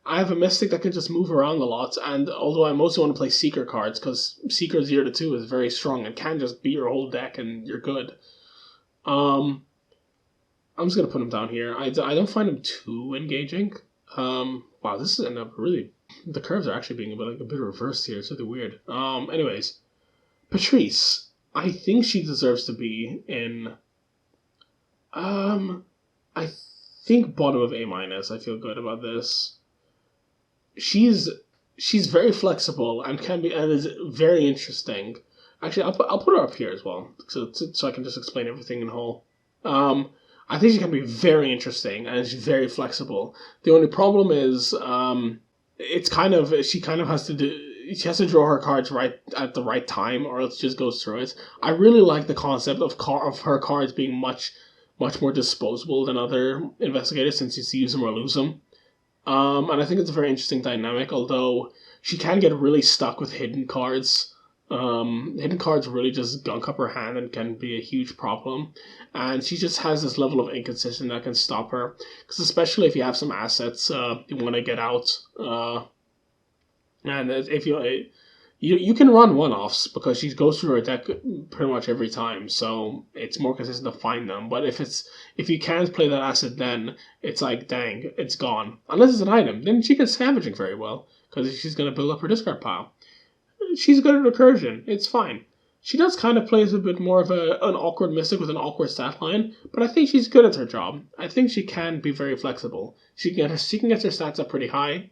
I have a mystic that can just move around a lot, and although I mostly want to play Seeker cards because Seeker 0 to 2 is very strong and can just beat your whole deck and you're good. I'm just gonna put him down here. I don't find him too engaging. Wow, this is ended up really. The curves are actually being a bit reversed here. It's really weird. Anyways, Patrice. I think she deserves to be in. I think bottom of A minus. I feel good about this. She's very flexible and is very interesting. Actually, I'll put her up here as well, so I can just explain everything in whole. I think she can be very interesting and she's very flexible. The only problem is, she has to draw her cards right at the right time, or else she just goes through it. I really like the concept of her cards being much more disposable than other investigators, since you use them or lose them. And I think it's a very interesting dynamic. Although she can get really stuck with hidden cards. Hidden cards really just gunk up her hand and can be a huge problem. And she just has this level of inconsistency that can stop her. Because especially if you have some assets you want to get out. And if you can run one-offs because she goes through her deck pretty much every time, so it's more consistent to find them. But if you can't play that asset, then it's like, dang, it's gone. Unless it's an item, then she gets scavenging very well because she's going to build up her discard pile. She's good at recursion. It's fine. She does kind of play as a bit more of an awkward mystic with an awkward stat line, but I think she's good at her job. I think she can be very flexible. She can get her stats up pretty high.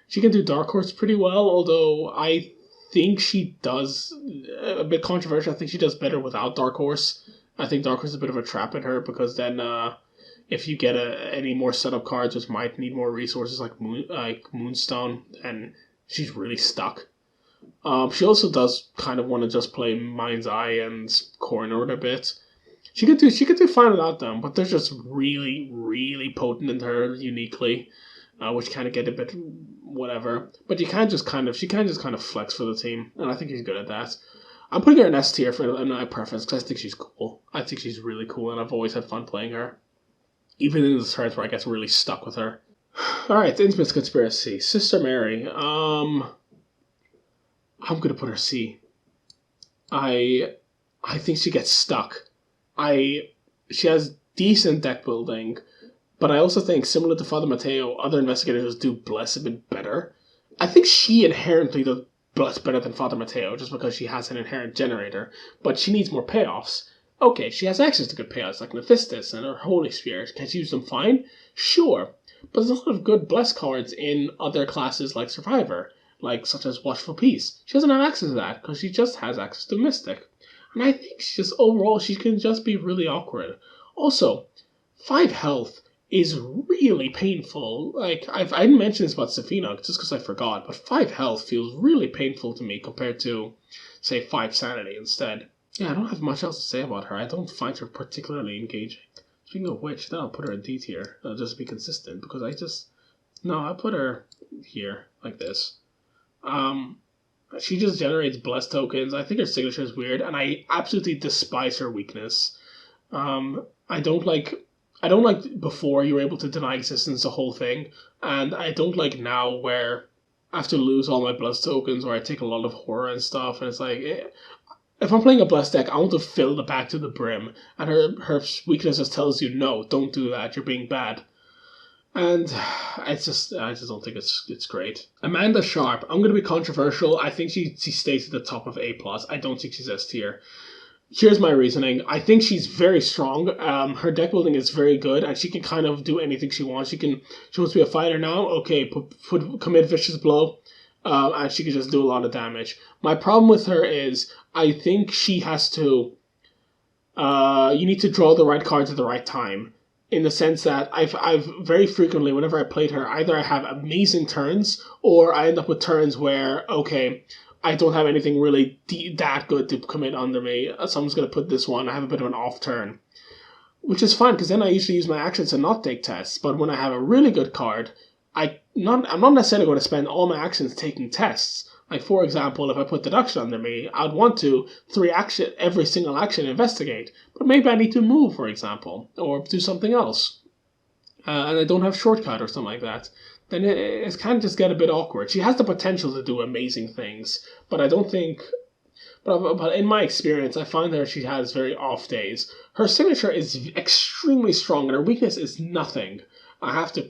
She can do Dark Horse pretty well, although I think she does, a bit controversial, I think she does better without Dark Horse. I think Dark Horse is a bit of a trap in her, because then if you get any more setup cards which might need more resources like Moonstone, then she's really stuck. She also does kind of want to just play Mind's Eye and Corner a bit. She could do fine without them, but they're just really, really potent in her uniquely. Which kind of get a bit whatever. But she can just kind of flex for the team, and I think he's good at that. I'm putting her in S tier for my preference because I think she's cool. I think she's really cool, and I've always had fun playing her. Even in the turns where I get really stuck with her. Alright, Innsmouth Conspiracy. Sister Mary. I'm gonna put her C. I think she gets stuck. She has decent deck building, but I also think, similar to Father Mateo, other investigators do Bless a bit better. I think she inherently does Bless better than Father Mateo, just because she has an inherent generator, but she needs more payoffs. Okay, she has access to good payoffs like Mephistus and her Holy Spirit. Can she use them fine? Sure. But there's a lot of good Bless cards in other classes like Survivor, such as Watchful Peace. She doesn't have access to that because she just has access to Mystic. And I think overall she can just be really awkward. Also, 5 health is really painful. I didn't mention this about Safina just because I forgot, but 5 health feels really painful to me compared to, say, 5 sanity instead. Yeah, I don't have much else to say about her. I don't find her particularly engaging. Speaking of which, then I'll put her in D tier. I'll just be consistent, because I'll put her here, like this. She just generates Bless tokens. I think her signature is weird, and I absolutely despise her weakness. I don't like before you were able to deny existence the whole thing, and I don't like now where I have to lose all my Bless tokens, or I take a lot of horror and stuff, and it's like... If I'm playing a Bless deck, I want to fill the back to the brim, and her weakness just tells you, no, don't do that, you're being bad. And I just don't think it's great. Amanda Sharp, I'm going to be controversial. I think she stays at the top of A+. I don't think she's S tier. Here's my reasoning. I think she's very strong. Her deck building is very good, and she can kind of do anything she wants. She wants to be a fighter now. Okay, commit Vicious Blow. And she can just do a lot of damage. My problem with her is I think she has to... you need to draw the right cards at the right time. In the sense that I've very frequently, whenever I played her, either I have amazing turns, or I end up with turns where, okay, I don't have anything really that good to commit under me. Someone's going to put this one. I have a bit of an off turn. Which is fine, because then I usually use my actions to not take tests. But when I have a really good card... I'm not necessarily going to spend all my actions taking tests. Like, for example, if I put deduction under me, I'd want to every single action investigate. But maybe I need to move, for example, or do something else. And I don't have shortcut or something like that. Then it can just get a bit awkward. She has the potential to do amazing things, but I don't think... But in my experience, I find that she has very off days. Her signature is extremely strong, and her weakness is nothing. I have to.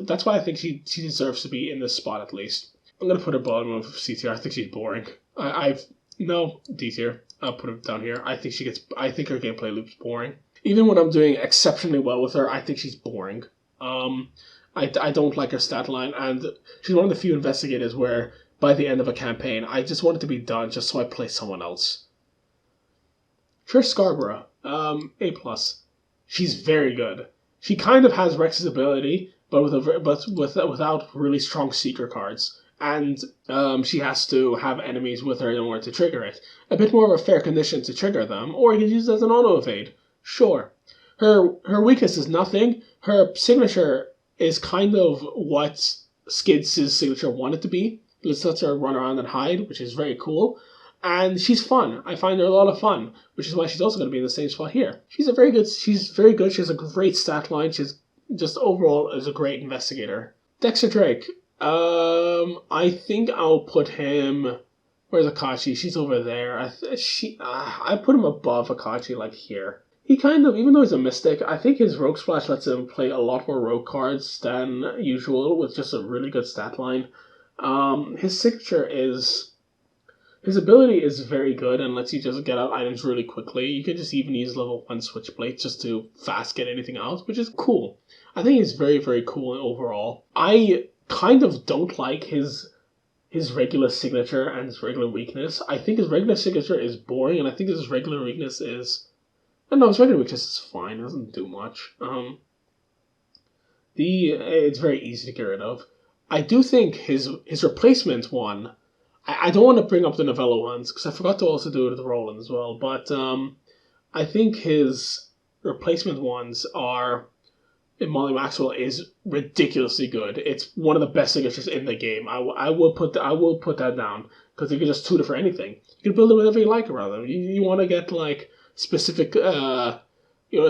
That's why I think she deserves to be in this spot at least. I'm gonna put her bottom of C tier. I think she's boring. No D tier. I'll put her down here. I think her gameplay loop's boring. Even when I'm doing exceptionally well with her, I think she's boring. I don't like her stat line, and she's one of the few investigators where by the end of a campaign, I just want it to be done just so I play someone else. Trish Scarborough, A+. She's very good. She kind of has Rex's ability, but without really strong seeker cards. And she has to have enemies with her in order to trigger it. A bit more of a fair condition to trigger them, or you can use it as an auto-evade. Sure. Her weakness is nothing. Her signature is kind of what Skids' signature wanted to be. It lets her run around and hide, which is very cool. And she's fun. I find her a lot of fun, which is why she's also going to be in the same spot here. She's very good. She has a great stat line. She's just overall is a great investigator. Dexter Drake. I think I'll put him... Where's Akachi? She's over there. I put him above Akachi, like here. He kind of, even though he's a mystic, I think his Rogue Splash lets him play a lot more rogue cards than usual, with just a really good stat line. His signature is... His ability is very good and lets you just get out items really quickly. You can just even use level 1 Switchblade just to fast get anything out, which is cool. I think he's very, very cool overall. I kind of don't like his regular signature and his regular weakness. I think his regular signature is boring, and I think his regular weakness is... No, his regular weakness is fine. It doesn't do much. It's very easy to get rid of. I do think his replacement one... I don't want to bring up the novella ones, because I forgot to also do it with Roland as well, but I think his replacement ones are Molly Maxwell is ridiculously good. It's one of the best signatures in the game. I will put that down because you can just tutor for anything. You can build it whatever you like around them. You want to get like specific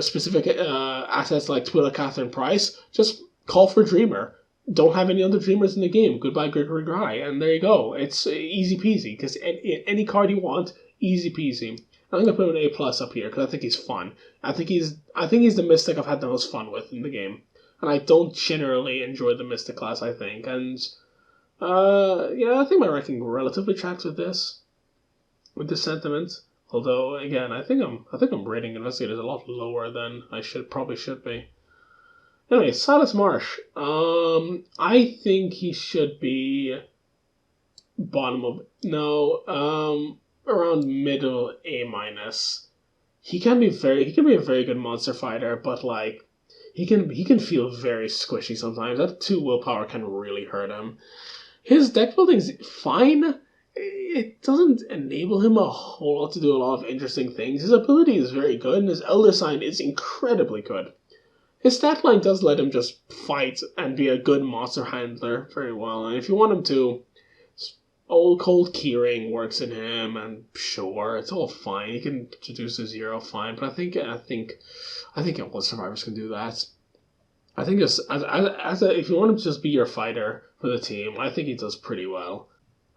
specific assets like Twila Catherine Price. Just call for Dreamer. Don't have any other Dreamers in the game. Goodbye Gregory Gry, and there you go. It's easy peasy because any card you want, easy peasy. I'm gonna put him an A+ up here because I think he's fun. I think he's the Mystic I've had the most fun with in the game, and I don't generally enjoy the Mystic class. I think, and I think my ranking relatively tracks with this sentiment. Although again, I think I'm rating Investigators a lot lower than I should be. Anyway, Silas Marsh. I think he should be bottom of around middle A-. He can be a very good monster fighter, but like he can feel very squishy sometimes. That 2 willpower can really hurt him. His deck building's fine. It doesn't enable him a whole lot to do a lot of interesting things. His ability is very good, and his Elder Sign is incredibly good. His stat line does let him just fight and be a good monster handler very well. And if you want him to, Old Cold Keyring works in him, and sure, it's all fine. He can introduce a 0 fine, but I think all survivors can do that. I think just if you want him to just be your fighter for the team, I think he does pretty well.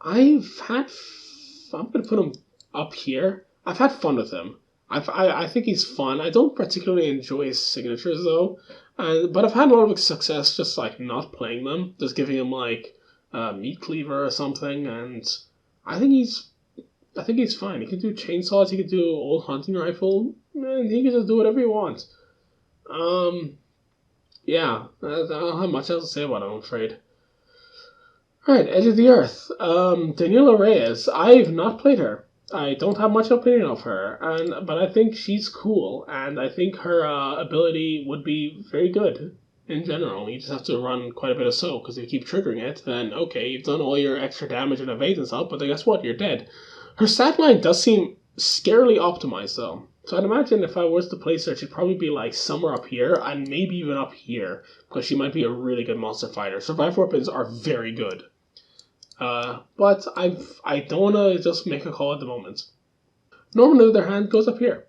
I'm gonna put him up here. I've had fun with him. I think he's fun. I don't particularly enjoy his signatures though, but I've had a lot of success just like not playing them, just giving him like Meat Cleaver or something, and I think he's fine. He can do chainsaws, he can do old hunting rifle, and he can just do whatever he wants. I don't have much else to say about him, I'm afraid. Alright, Edge of the Earth. Daniela Reyes. I've not played her. I don't have much opinion of her, but I think she's cool, and I think her ability would be very good in general. You just have to run quite a bit of soak, because if you keep triggering it, then okay, you've done all your extra damage and evade and stuff, but then guess what? You're dead. Her stat line does seem scarily optimized, though. So I'd imagine if I was to place her, she'd probably be like somewhere up here, and maybe even up here, because she might be a really good monster fighter. Survival weapons are very good. But I don't want to just make a call at the moment. Norman, on the other hand, goes up here.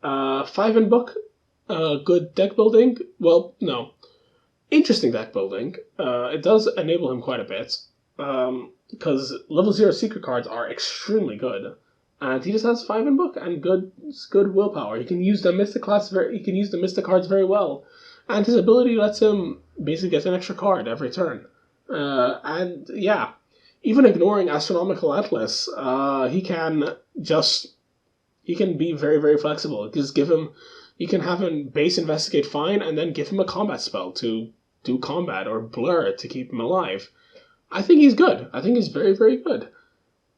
5 in book, good deck building. Well, no. Interesting deck building. It does enable him quite a bit, because level 0 secret cards are extremely good. And he just has 5 in book and good willpower. He can use the mystic cards very well. And his ability lets him basically get an extra card every turn. And yeah, even ignoring Astronomical Atlas, he can be very, very flexible. You can have him base investigate fine, and then give him a combat spell to do combat or blur to keep him alive. I think he's good. I think he's very, very good.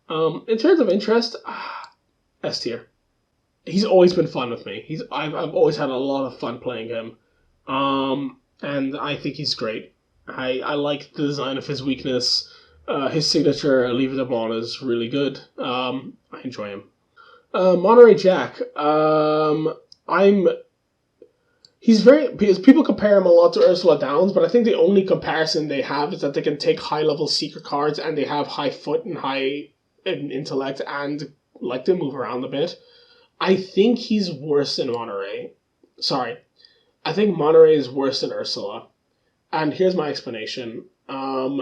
In terms of interest, S tier. He's always been fun with me. I've always had a lot of fun playing him. And I think he's great. I like the design of his weakness. His signature, Leave It Upon, is really good. I enjoy him. Monterey Jack. Because people compare him a lot to Ursula Downs, but I think the only comparison they have is that they can take high-level secret cards and they have high foot and high intellect and like to move around a bit. I think he's worse than Monterey. Sorry. I think Monterey is worse than Ursula. And here's my explanation. As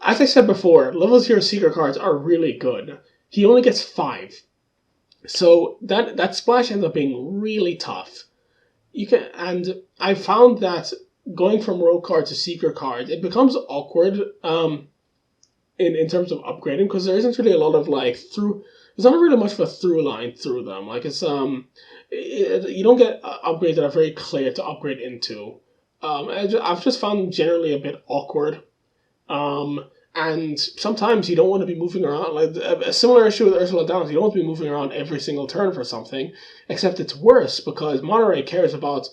I said before, level 0 secret cards are really good. He only gets 5. So that splash ends up being really tough. And I found that going from rogue card to secret card, it becomes awkward in terms of upgrading, because there isn't really a lot of there's not really much of a through line through them. Like you don't get upgrades that are very clear to upgrade into. I've just found them generally a bit awkward. And sometimes you don't want to be moving around. Like a similar issue with Ursula Downs, you don't want to be moving around every single turn for something, except it's worse because Monterey cares about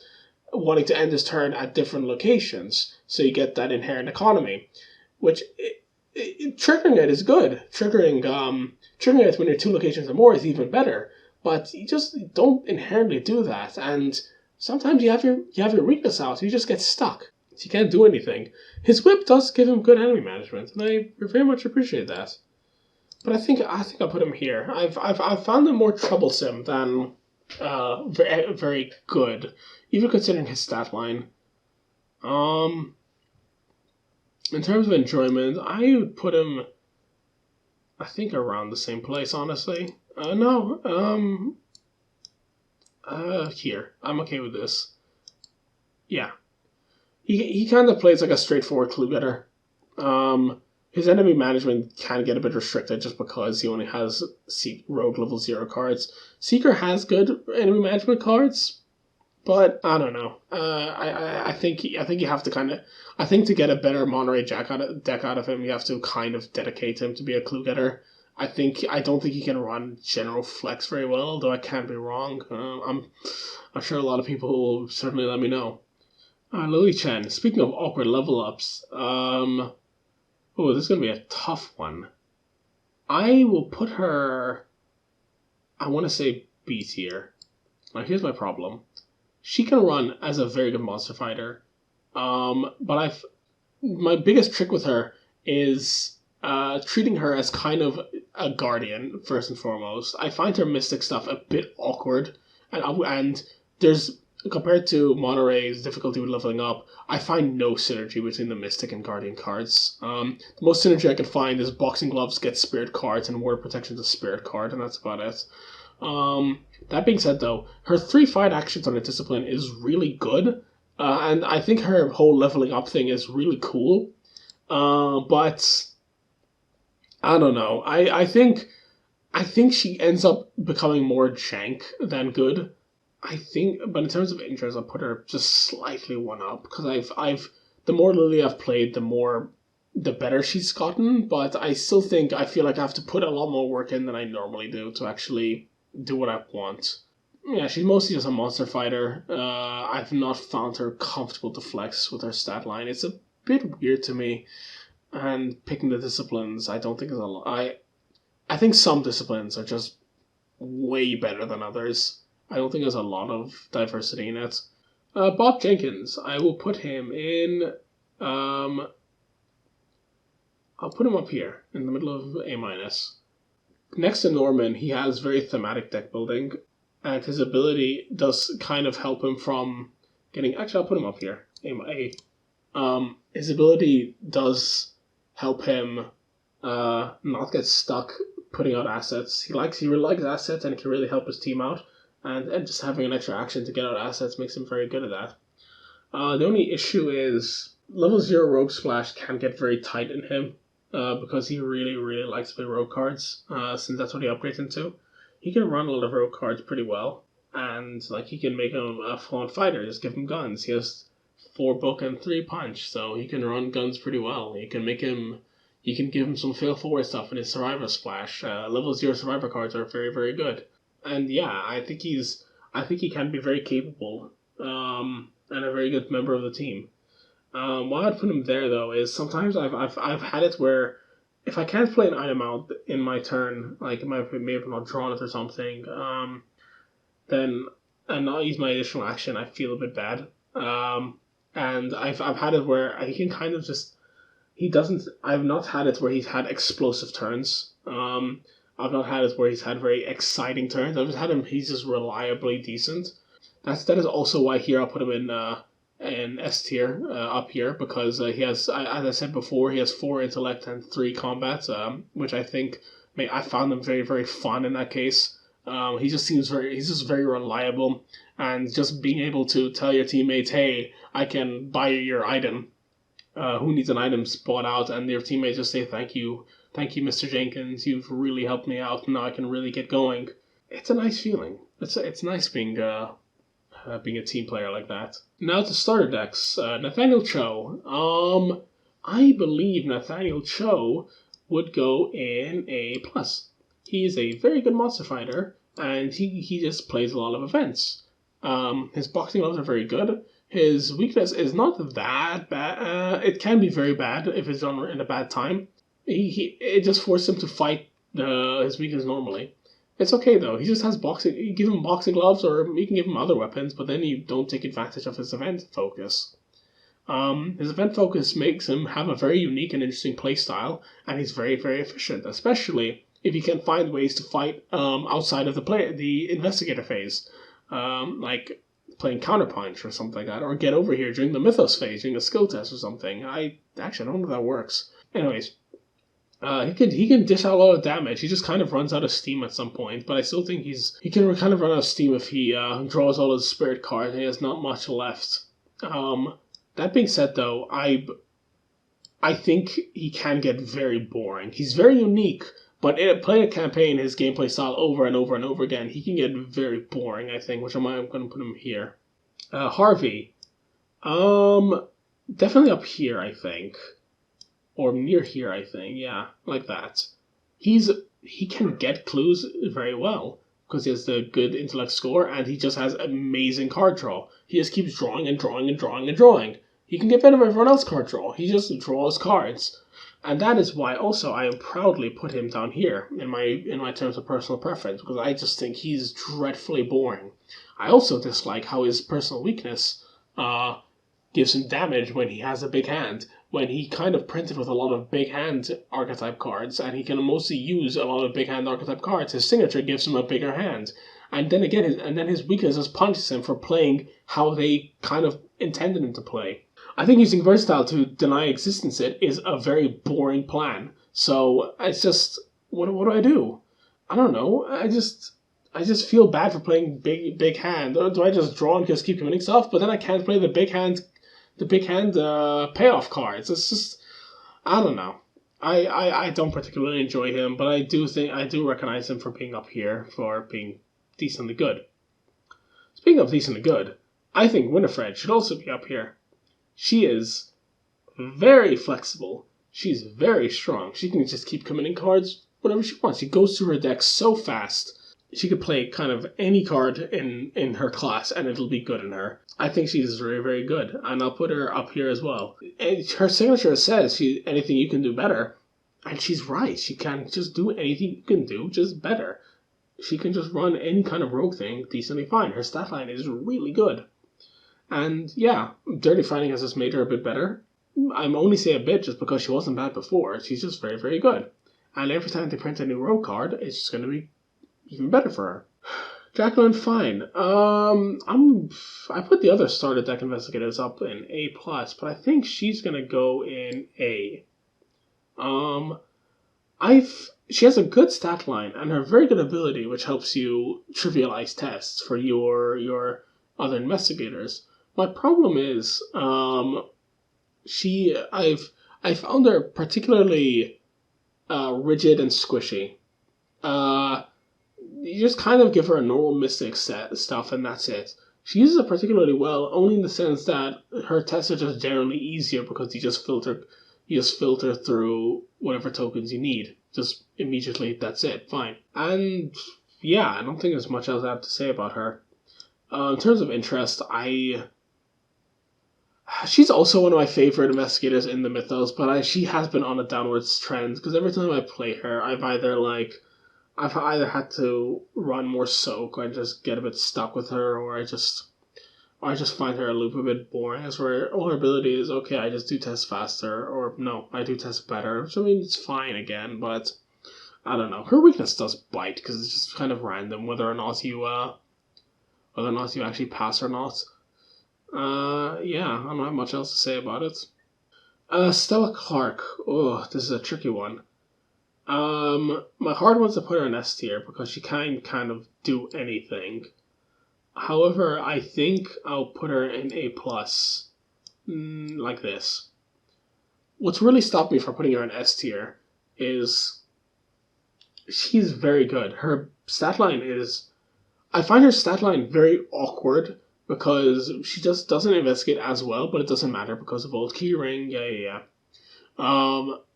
wanting to end his turn at different locations, so you get that inherent economy, which triggering it is good. Triggering it when you're 2 locations or more is even better. but you just don't inherently do that. And sometimes you have your weakness out, you just get stuck. So you can't do anything. His whip does give him good enemy management, and I very much appreciate that. But I think I'll put him here. I've found him more troublesome than very good, even considering his stat line. In terms of enjoyment, I would put him, I think, around the same place, honestly. No, here. I'm okay with this. Yeah. He kind of plays like a straightforward clue getter. His enemy management can get a bit restricted just because he only has rogue level 0 cards. Seeker has good enemy management cards, but I don't know. I think you have to kind of. I think to get a better Monterey deck out of him, you have to kind of dedicate him to be a clue getter. I don't think he can run general flex very well, though I can't be wrong. I'm sure a lot of people will certainly let me know. Lily Chen. Speaking of awkward level ups, oh, this is gonna be a tough one. I will put her. I want to say B tier. Now here's my problem. She can run as a very good monster fighter, but my biggest trick with her is treating her as kind of a guardian first and foremost. I find her mystic stuff a bit awkward, and there's compared to Monterey's difficulty with leveling up, I find no synergy between the Mystic and Guardian cards. The most synergy I can find is Boxing Gloves get Spirit cards and Ward Protection's a Spirit card, and that's about it. That being said, though, her 3 fight actions on a discipline is really good, and I think her whole leveling up thing is really cool. But I don't know. I think she ends up becoming more jank than good. But in terms of interest, I'll put her just slightly one up because the more Lily I've played, the better she's gotten. But I feel like I have to put a lot more work in than I normally do to actually do what I want. Yeah, she's mostly just a monster fighter. I've not found her comfortable to flex with her stat line. It's a bit weird to me. And picking the disciplines, I don't think is a lot. I think some disciplines are just way better than others. I don't think there's a lot of diversity in it. Bob Jenkins, I will put him in. I'll put him up here in the middle of A-. Next to Norman, he has very thematic deck building, and his ability does kind of help him from getting. Actually, I'll put him up here. A. His ability does help him not get stuck putting out assets. He really likes assets, and it can really help his team out. And just having an extra action to get out assets makes him very good at that. The only issue is level 0 Rogue Splash can get very tight in him because he really, really likes to play rogue cards since that's what he upgrades into. He can run a lot of rogue cards pretty well, and he can make him a full-on fighter, just give him guns. He has 4 book and 3 punch, so he can run guns pretty well. You can give him some fail forward stuff in his Survivor Splash. Level 0 Survivor cards are very, very good. And yeah, I think he can be very capable, and a very good member of the team. Why I'd put him there though is sometimes I've had it where if I can't play an item out in my turn, like maybe if I'm not drawn it or something, then and not use my additional action, I feel a bit bad. And I've had it where he can kind of just I've not had it where he's had explosive turns. I've not had it where he's had very exciting turns. I've just had him. He's just reliably decent. That is also why here I'll put him in S tier up here because he has, as I said before, he has 4 intellect and 3 combat, which I think I found him very, very fun in that case. He's just very reliable, and just being able to tell your teammates, hey, I can buy your item. Who needs an item bought out, and your teammates just say thank you, Mr. Jenkins, you've really helped me out. Now I can really get going. It's a nice feeling. It's nice being a team player like that. Now to starter decks. Nathaniel Cho. I believe Nathaniel Cho would go in A+. He is a very good monster fighter, and he just plays a lot of events. His boxing gloves are very good. His weakness is not that bad. It can be very bad if it's done in a bad time. It just forces him to fight his weakness normally. It's okay though. He just has boxing. You give him boxing gloves, or you can give him other weapons, but then you don't take advantage of his event focus. His event focus makes him have a very unique and interesting playstyle, and he's very, very efficient, especially if he can find ways to fight outside of the investigator phase, like playing counterpunch or something like that, or get over here during the mythos phase, during a skill test or something. I don't know if that works. Anyways, he can dish out a lot of damage. He just kind of runs out of steam at some point, but I still think he can kind of run out of steam if he draws all his spirit cards and he has not much left. That being said, though, I think he can get very boring. He's very unique, but playing a campaign, his gameplay style over and over and over again, he can get very boring, I think, which I'm going to put him here. Harvey. Definitely up here, I think. Or near here, I think. Yeah, like that. He can get clues very well, because he has the good intellect score, and he just has amazing card draw. He just keeps drawing and drawing and drawing and drawing. He can get better than everyone else card draw. He just draws cards. And that is why also I proudly put him down here in my terms of personal preference, because I just think he's dreadfully boring. I also dislike how his personal weakness gives him damage when he has a big hand, when he kind of printed with a lot of big hand archetype cards, and he can mostly use a lot of big hand archetype cards. His signature gives him a bigger hand. And then again, his weakness just punishes him for playing how they kind of intended him to play. I think using Versatile to deny existence it is a very boring plan. So it's just, what do I do? I don't know. I just feel bad for playing big hand. Or do I just draw and just keep committing stuff? But then I can't play the big hand payoff cards. It's just, I don't know. I don't particularly enjoy him, but I do recognize him for being up here, for being decently good. Speaking of decently good, I think Winifred should also be up here. She is very flexible. She's very strong. She can just keep committing cards whatever she wants. She goes through her deck so fast. She could play kind of any card in her class, and it'll be good in her. I think she's very, very good, and I'll put her up here as well. And her signature says anything you can do better, and she's right. She can just do anything you can do, just better. She can just run any kind of rogue thing decently fine. Her stat line is really good. And yeah, Dirty Fighting has just made her a bit better. I'm only saying a bit just because she wasn't bad before. She's just very, very good. And every time they print a new rogue card, it's just going to be even better for her. Jacqueline Fine. I put the other starter deck investigators up in A+, but I think she's going to go in A. She has a good stat line and her very good ability, which helps you trivialize tests for your other investigators. My problem is, I found her particularly rigid and squishy. You just kind of give her a normal mystic set stuff, and that's it. She uses it particularly well, only in the sense that her tests are just generally easier because you just filter through whatever tokens you need. Just immediately, that's it, fine. And yeah, I don't think there's much else I have to say about her. In terms of interest, she's also one of my favorite investigators in the mythos, but she has been on a downwards trend, because every time I play her, I've either had to run more soak, or I just get a bit stuck with her, or I just find her loop a bit boring, as where all her ability is, okay, I just do test faster, or no, I do test better, which I mean, it's fine again, but I don't know. Her weakness does bite, because it's just kind of random whether or not you actually pass or not. Yeah, I don't have much else to say about it. Stella Clark. Oh, this is a tricky one. My hard one's to put her in S tier because she can kind of do anything. However, I think I'll put her in A+, like this. What's really stopped me from putting her in S tier is she's very good. Her stat line is... I find her stat line very awkward because she just doesn't investigate as well, but it doesn't matter because of old keyring, yeah.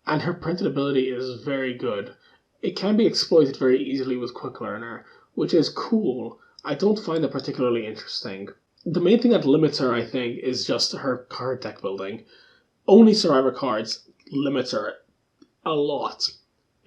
And her printed ability is very good. It can be exploited very easily with Quick Learner, which is cool. I don't find it particularly interesting. The main thing that limits her, I think, is just her card deck building. Only Survivor cards limits her a lot.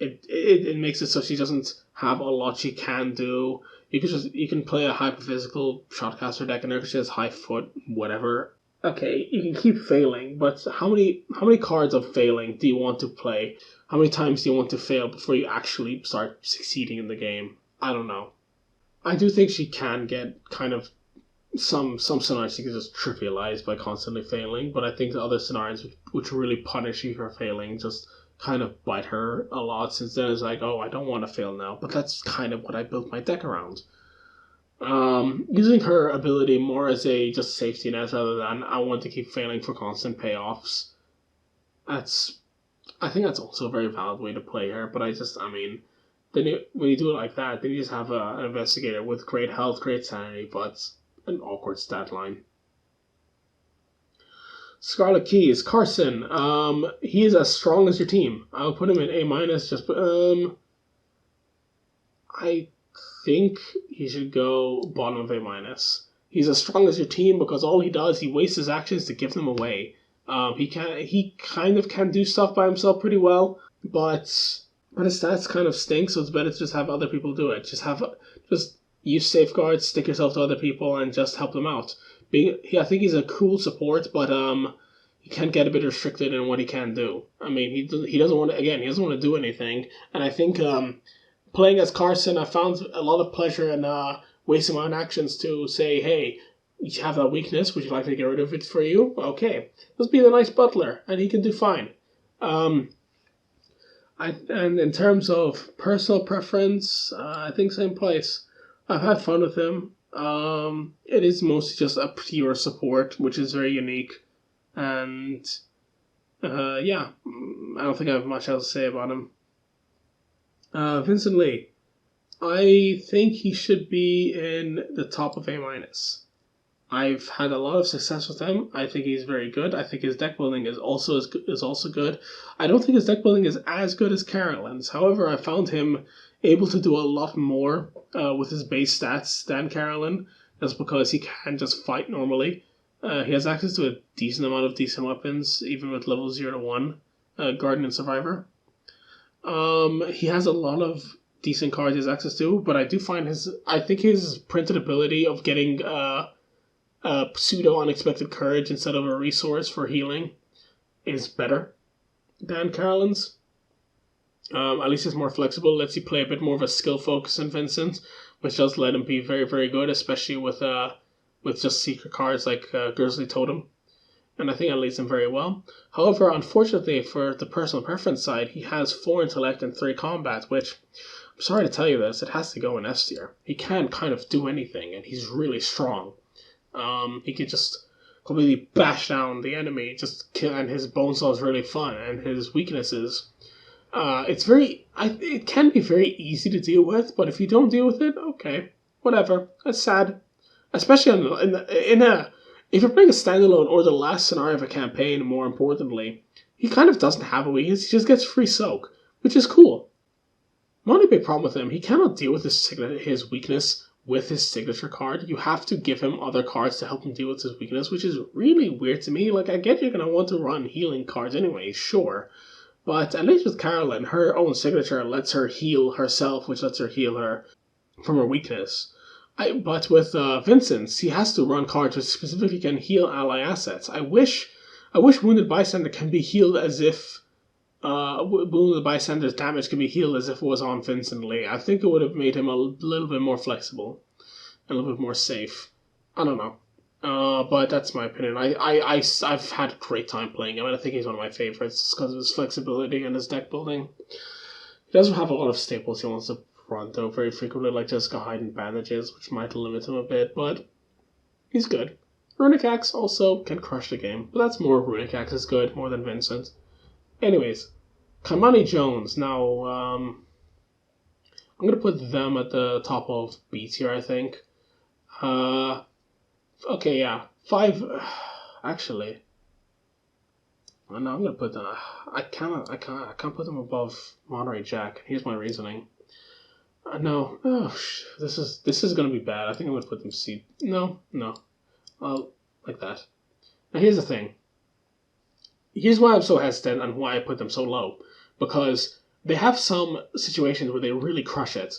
it makes it so she doesn't have a lot she can do. You can play a hyperphysical shotcaster deck in there because she has high foot, whatever. Okay, you can keep failing, but how many cards of failing do you want to play? How many times do you want to fail before you actually start succeeding in the game? I don't know. I do think she can get kind of some scenarios she can just trivialize by constantly failing, but I think the other scenarios which really punish you for failing just kind of bite her a lot, since then it's like, oh, I don't want to fail now. But that's kind of what I built my deck around. Using her ability more as a just safety net rather than I want to keep failing for constant payoffs. I think that's also a very valid way to play her, but I mean, when you do it like that, then you just have an investigator with great health, great sanity, but an awkward stat line. Scarlet Keys, Carson. He is as strong as your team. I'll put him in A minus. I think he should go bottom of A minus. He's as strong as your team because all he does, he wastes his actions to give them away. He kind of can do stuff by himself pretty well, but his stats kind of stink. So it's better to just have other people do it. Just use safeguards, stick yourself to other people, and just help them out. I think he's a cool support, but he can get a bit restricted in what he can do. I mean, he doesn't want to do anything, and I think playing as Carson, I found a lot of pleasure in wasting my own actions to say, hey, you have that weakness, would you like to get rid of it for you? Okay, let's be the nice butler, and he can do fine. And in terms of personal preference, I think same place. I've had fun with him. It is mostly just a pure support, which is very unique. And, yeah, I don't think I have much else to say about him. Vincent Lee. I think he should be in the top of A minus. I've had a lot of success with him. I think he's very good. I think his deck building is also good. I don't think his deck building is as good as Carolyn's. However, I found him able to do a lot more with his base stats than Carolyn. That's because he can just fight normally. He has access to a decent amount of decent weapons, even with level 0 to 1, Guardian and Survivor. He has a lot of decent cards he has access to, but I think his printed ability of getting pseudo unexpected courage instead of a resource for healing is better than Carolyn's. At least it's more flexible, lets you play a bit more of a skill focus than Vincent, which does let him be very, very good, especially with just secret cards like Grizzly Totem. And I think that leads him very well. However, unfortunately for the personal preference side, he has 4 intellect and 3 combat, which, I'm sorry to tell you this, it has to go in S tier. He can kind of do anything, and he's really strong. He could just completely bash down the enemy, just kill, and his bone saw is really fun, and his weaknesses. It can be very easy to deal with, but if you don't deal with it, okay, whatever. That's sad, especially if you're playing a standalone or the last scenario of a campaign. More importantly, he kind of doesn't have a weakness. He just gets free soak, which is cool. My only big problem with him, he cannot deal with his weakness with his signature card. You have to give him other cards to help him deal with his weakness, which is really weird to me. Like, I get you're going to want to run healing cards anyway, sure. But at least with Carolyn, her own signature lets her heal herself, which lets her heal her from her weakness. But with Vincent's, he has to run cards which specifically can heal ally assets. I wish Wounded Bystander can be healed as if Wounded Bystander's damage can be healed as if it was on Vincent Lee. I think it would have made him a little bit more flexible, a little bit more safe. I don't know. But that's my opinion. I've had a great time playing him, and I think he's one of my favorites because of his flexibility and his deck building. He doesn't have a lot of staples he wants to run, though, very frequently, like just hide and bandages, which might limit him a bit, but he's good. Runic Axe also can crush the game, but that's more Runic Axe is good, more than Vincent. Anyways, Kamani Jones. Now, I'm going to put them at the top of B tier, I think. Okay, yeah. 5... Actually... No, I'm going to put them... I can't put them above Monterey Jack. Here's my reasoning. No. Oh, this is going to be bad. I think I'm going to put them C... No. Like that. Now, here's the thing. Here's why I'm so hesitant and why I put them so low. Because they have some situations where they really crush it.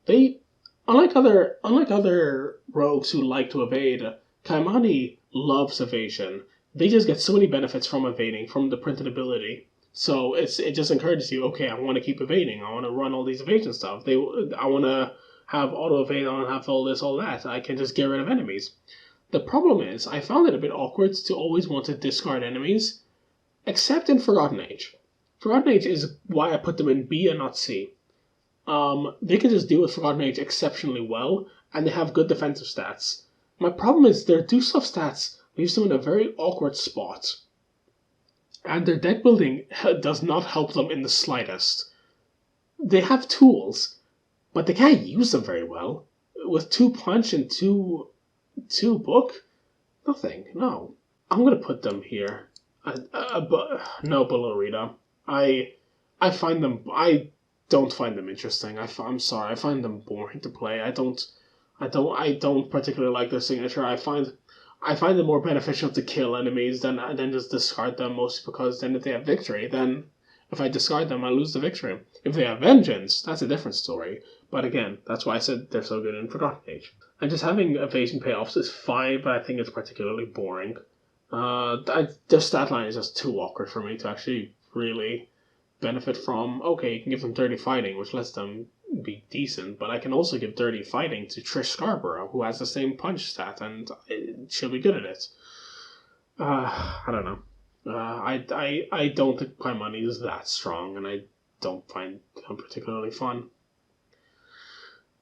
They unlike other rogues who like to evade, Kaimani loves evasion. They just get so many benefits from evading, from the printed ability. So it just encourages you. Okay, I want to keep evading. I want to run all these evasion stuff. I want to have auto evade. I want to have all this, all that. I can just get rid of enemies. The problem is, I found it a bit awkward to always want to discard enemies, except in Forgotten Age. Forgotten Age is why I put them in B and not C. They can just deal with Forgotten Age exceptionally well, and they have good defensive stats. My problem is their do stuff stats leaves them in a very awkward spot, and their deck building does not help them in the slightest. They have tools, but they can't use them very well. With 2 punch and 2 book, nothing. No, I'm gonna put them here. No, below Rita. I don't find them interesting. I'm sorry. I find them boring to play. I don't particularly like their signature. I find it more beneficial to kill enemies than just discard them. Mostly because then if they have victory, then if I discard them, I lose the victory. If they have vengeance, that's a different story. But again, that's why I said they're so good in Forgotten Age. And just having evasion payoffs is fine, but I think it's particularly boring. Their stat line is just too awkward for me to actually really benefit from. Okay, you can give them dirty fighting, which lets them be decent, but I can also give dirty fighting to Trish Scarborough, who has the same punch stat, and she'll be good at it. I don't know. I don't think Paimon is that strong, and I don't find them particularly fun.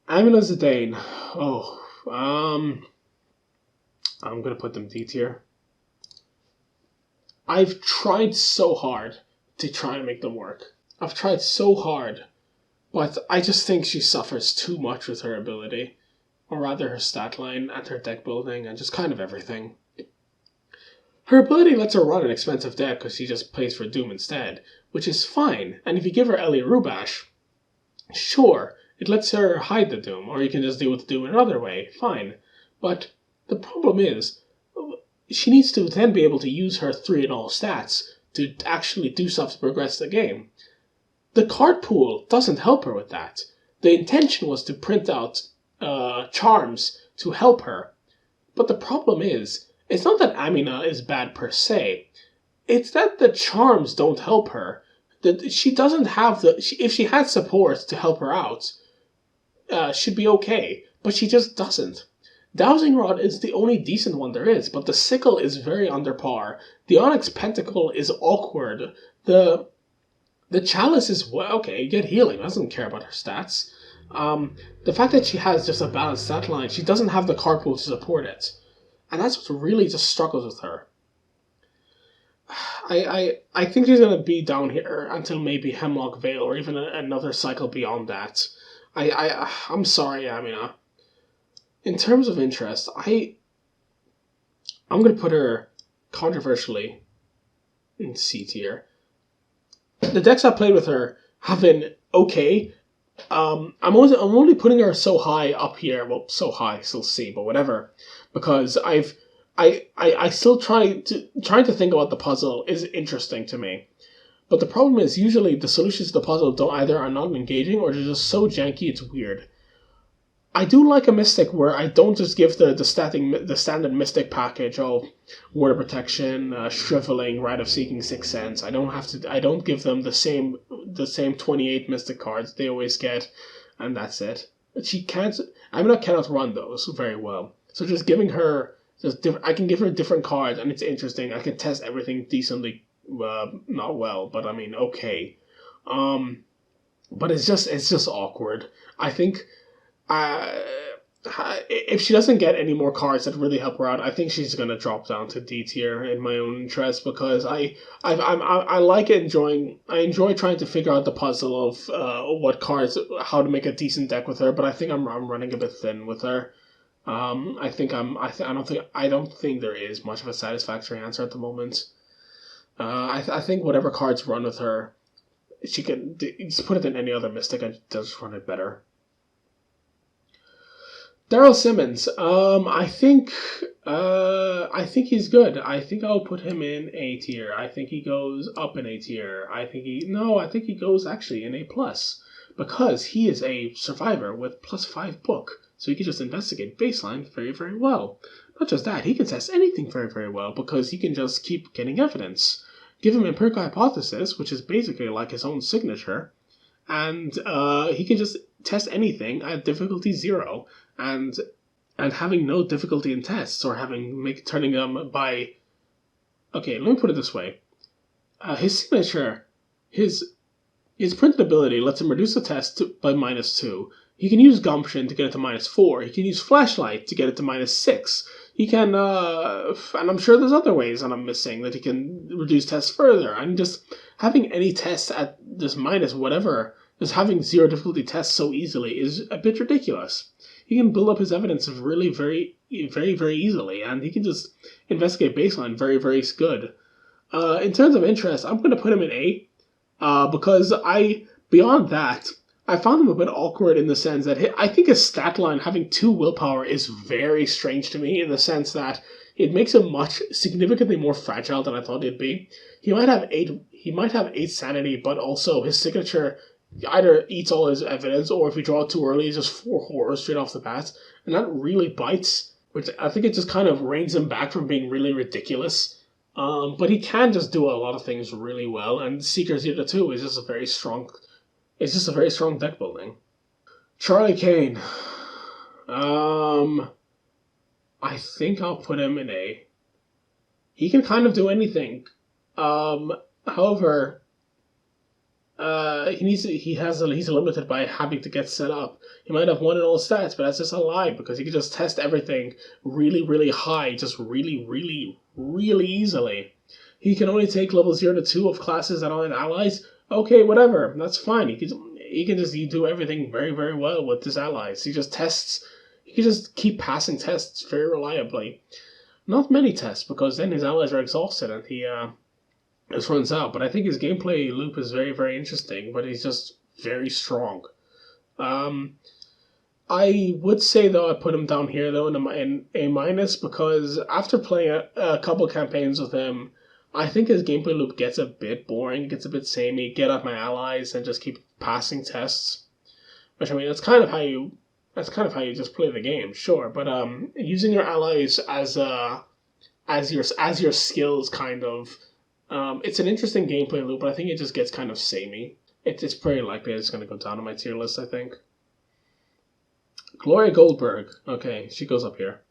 Amina Zidane. I'm gonna put them D tier. I've tried so hard to try and make them work. I've tried so hard, but I just think she suffers too much with her ability, or rather her stat line and her deck building and just kind of everything. Her ability lets her run an expensive deck because she just plays for Doom instead, which is fine, and if you give her Ellie Rubash, sure, it lets her hide the Doom, or you can just deal with the Doom in another way, fine. But the problem is, she needs to then be able to use her 3 and all stats to actually do stuff to progress the game. The card pool doesn't help her with that. The intention was to print out charms to help her. But the problem is, it's not that Amina is bad per se. It's that the charms don't help her. That she doesn't have if she had support to help her out, she'd be okay. But she just doesn't. Dowsing Rod is the only decent one there is, but the Sickle is very under par. The Onyx Pentacle is awkward. The Chalice is, well, okay, you get healing. Doesn't care about her stats. The fact that she has just a balanced stat line, she doesn't have the card pool to support it. And that's what really just struggles with her. I think she's going to be down here until maybe Hemlock Vale or even another cycle beyond that. I'm sorry, Amina. In terms of interest, I'm going to put her controversially in C tier. The decks I played with her have been okay. I'm only putting her so high up here. Well, so high, still C, but whatever, because I still trying to think about the puzzle is interesting to me. But the problem is usually the solutions to the puzzle are not engaging or they're just so janky it's weird. I do like a Mystic where I don't just give the standard Mystic package of Word of Protection, Shriveling, Rite of Seeking, Sixth Sense. I don't give them the same 28 Mystic cards they always get, and that's it. Amina cannot run those very well. So just giving her I can give her different cards, and it's interesting. I can test everything decently, not well, but I mean okay. But it's just awkward. I think. If she doesn't get any more cards that really help her out, I think she's gonna drop down to D tier in my own interest because I enjoy trying to figure out the puzzle of what cards, how to make a decent deck with her. But I think I'm running a bit thin with her. I don't think there is much of a satisfactory answer at the moment. I think whatever cards run with her, she can just put it in any other Mystic and just run it better. Daryl Simmons. I think he's good. I think I'll put him in A tier. I think he goes up in A tier. I think he goes actually in A plus because he is a survivor with +5 book, so he can just investigate baseline very very well. Not just that, he can test anything very very well because he can just keep getting evidence. Give him empirical hypothesis, which is basically like his own signature, and he can just test anything at difficulty 0, and having no difficulty in tests or turning them by. Okay, let me put it this way: his signature, his printed ability lets him reduce the test by -2. He can use gumption to get it to -4. He can use flashlight to get it to -6. He can, and I'm sure there's other ways that I'm missing that he can reduce tests further. And just having any tests at this minus whatever, just having 0 difficulty tests so easily is a bit ridiculous. He can build up his evidence really very, very, very easily, and he can just investigate baseline very, very good. In terms of interest, I'm going to put him in A, because beyond that, I found him a bit awkward in the sense that I think his stat line having 2 willpower is very strange to me in the sense that it makes him significantly more fragile than I thought he'd be. He might have 8 sanity, but also his signature either eats all his evidence, or if you draw it too early, it's just 4 horror straight off the bat, and that really bites, which I think it just kind of reins him back from being really ridiculous. But he can just do a lot of things really well, and Seeker Zeta 2 is just a very strong deck building. Charlie Kane. I think I'll put him in A. He can kind of do anything. However, he's limited by having to get set up. He might have 1 in all stats, but that's just a lie because he can just test everything really, really high, just really, really, really easily. He can only take level 0 to 2 of classes that aren't allies. Okay, whatever, that's fine. He can just do everything very, very well with his allies. He can just keep passing tests very reliably. Not many tests, because then his allies are exhausted and he just runs out. But I think his gameplay loop is very, very interesting, but he's just very strong. I would say, though, I put him down here, though, in A minus, because after playing a couple campaigns with him, I think his gameplay loop gets a bit boring, gets a bit samey, get out my allies and just keep passing tests. Which, I mean, that's kind of how you just play the game, sure. But using your allies as your skills, kind of, it's an interesting gameplay loop, but I think it just gets kind of samey. It's pretty likely it's going to go down on my tier list, I think. Gloria Goldberg. Okay, she goes up here.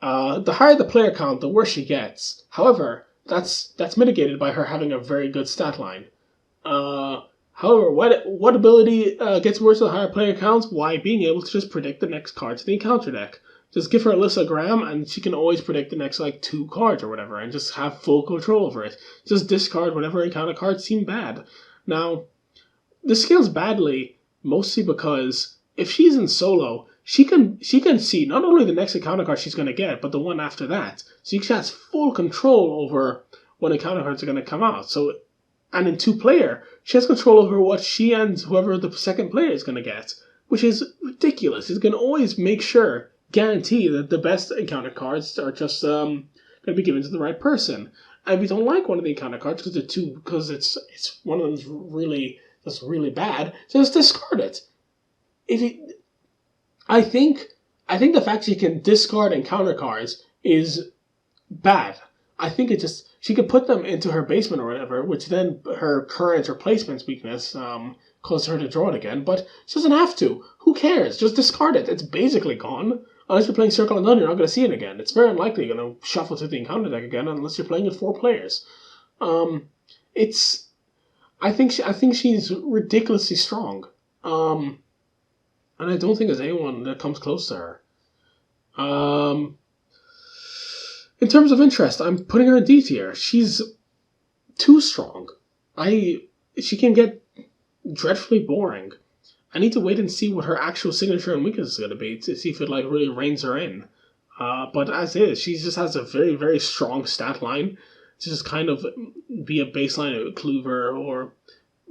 The higher the player count, the worse she gets. However, that's mitigated by her having a very good stat line. However, what ability gets worse with higher player counts? Why, being able to just predict the next card to the encounter deck. Just give her Alyssa Graham, and she can always predict the next, 2 cards or whatever, and just have full control over it. Just discard whatever encounter cards seem bad. Now, this scales badly, mostly because if she's in solo, she can see not only the next encounter card she's going to get, but the one after that. So she has full control over what encounter cards are going to come out. And in 2-player, she has control over what she and whoever the second player is going to get, which is ridiculous. It can always guarantee that the best encounter cards are just going to be given to the right person. And if you don't like one of the encounter cards because it's one of them's really bad, just discard it. I think the fact she can discard encounter cards is bad. I think she could put them into her basement or whatever, which then her current replacement's weakness causes her to draw it again, but she doesn't have to. Who cares? Just discard it. It's basically gone. Unless you're playing Circle Undone, you're not going to see it again. It's very unlikely you're going to shuffle to the encounter deck again unless you're playing with 4 players. I think she's ridiculously strong. And I don't think there's anyone that comes close to her. In terms of interest, I'm putting her in D tier. She's too strong. She can get dreadfully boring. I need to wait and see what her actual signature and weakness is going to be to see if it really reins her in. But as is, she just has a very, very strong stat line to just kind of be a baseline clover or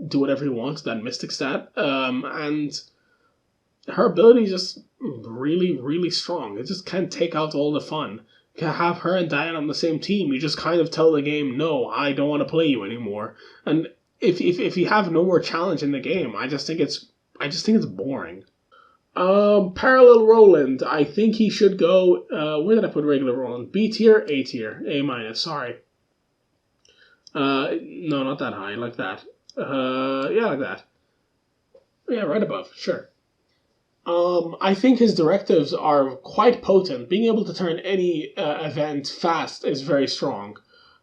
do whatever you want, that mystic stat. And her ability is just really, really strong. It just can't take out all the fun. You can have her and Diane on the same team. You just kind of tell the game, no, I don't want to play you anymore. And if you have no more challenge in the game, I just think it's boring. Parallel Roland. I think he should go. Where did I put regular Roland? B tier, A tier, A minus. Sorry. No, not that high. Like that. Yeah, like that. Yeah, right above. Sure. I think his directives are quite potent. Being able to turn any event fast is very strong.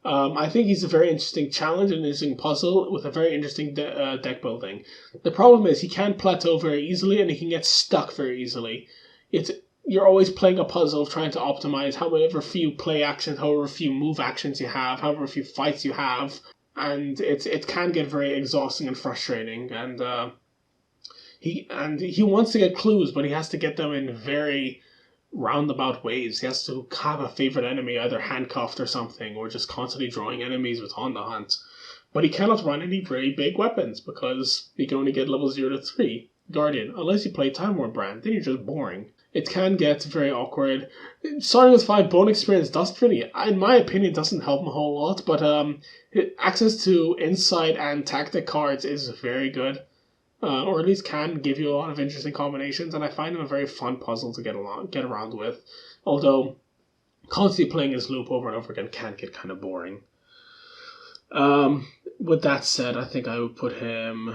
I think he's a very interesting challenge, an interesting puzzle with a very interesting deck building. The problem is he can plateau very easily and he can get stuck very easily. It's You're always playing a puzzle trying to optimize however few play actions, however few move actions you have, however few fights you have, and it can get very exhausting and frustrating. And he wants to get clues, but he has to get them in very roundabout ways. He has to have a favorite enemy either handcuffed or something, or just constantly drawing enemies with on the hunt. But he cannot run any very big weapons because he can only get level 0 to 3 Guardian, unless you play Time War Brand, then you're just boring. It can get very awkward. Starting with 5 bone experience doesn't really, in my opinion, doesn't help him a whole lot, but access to insight and tactic cards is very good. Or at least can give you a lot of interesting combinations, and I find him a very fun puzzle to get around with. Although constantly playing his loop over and over again can get kind of boring. With that said, I think I would put him,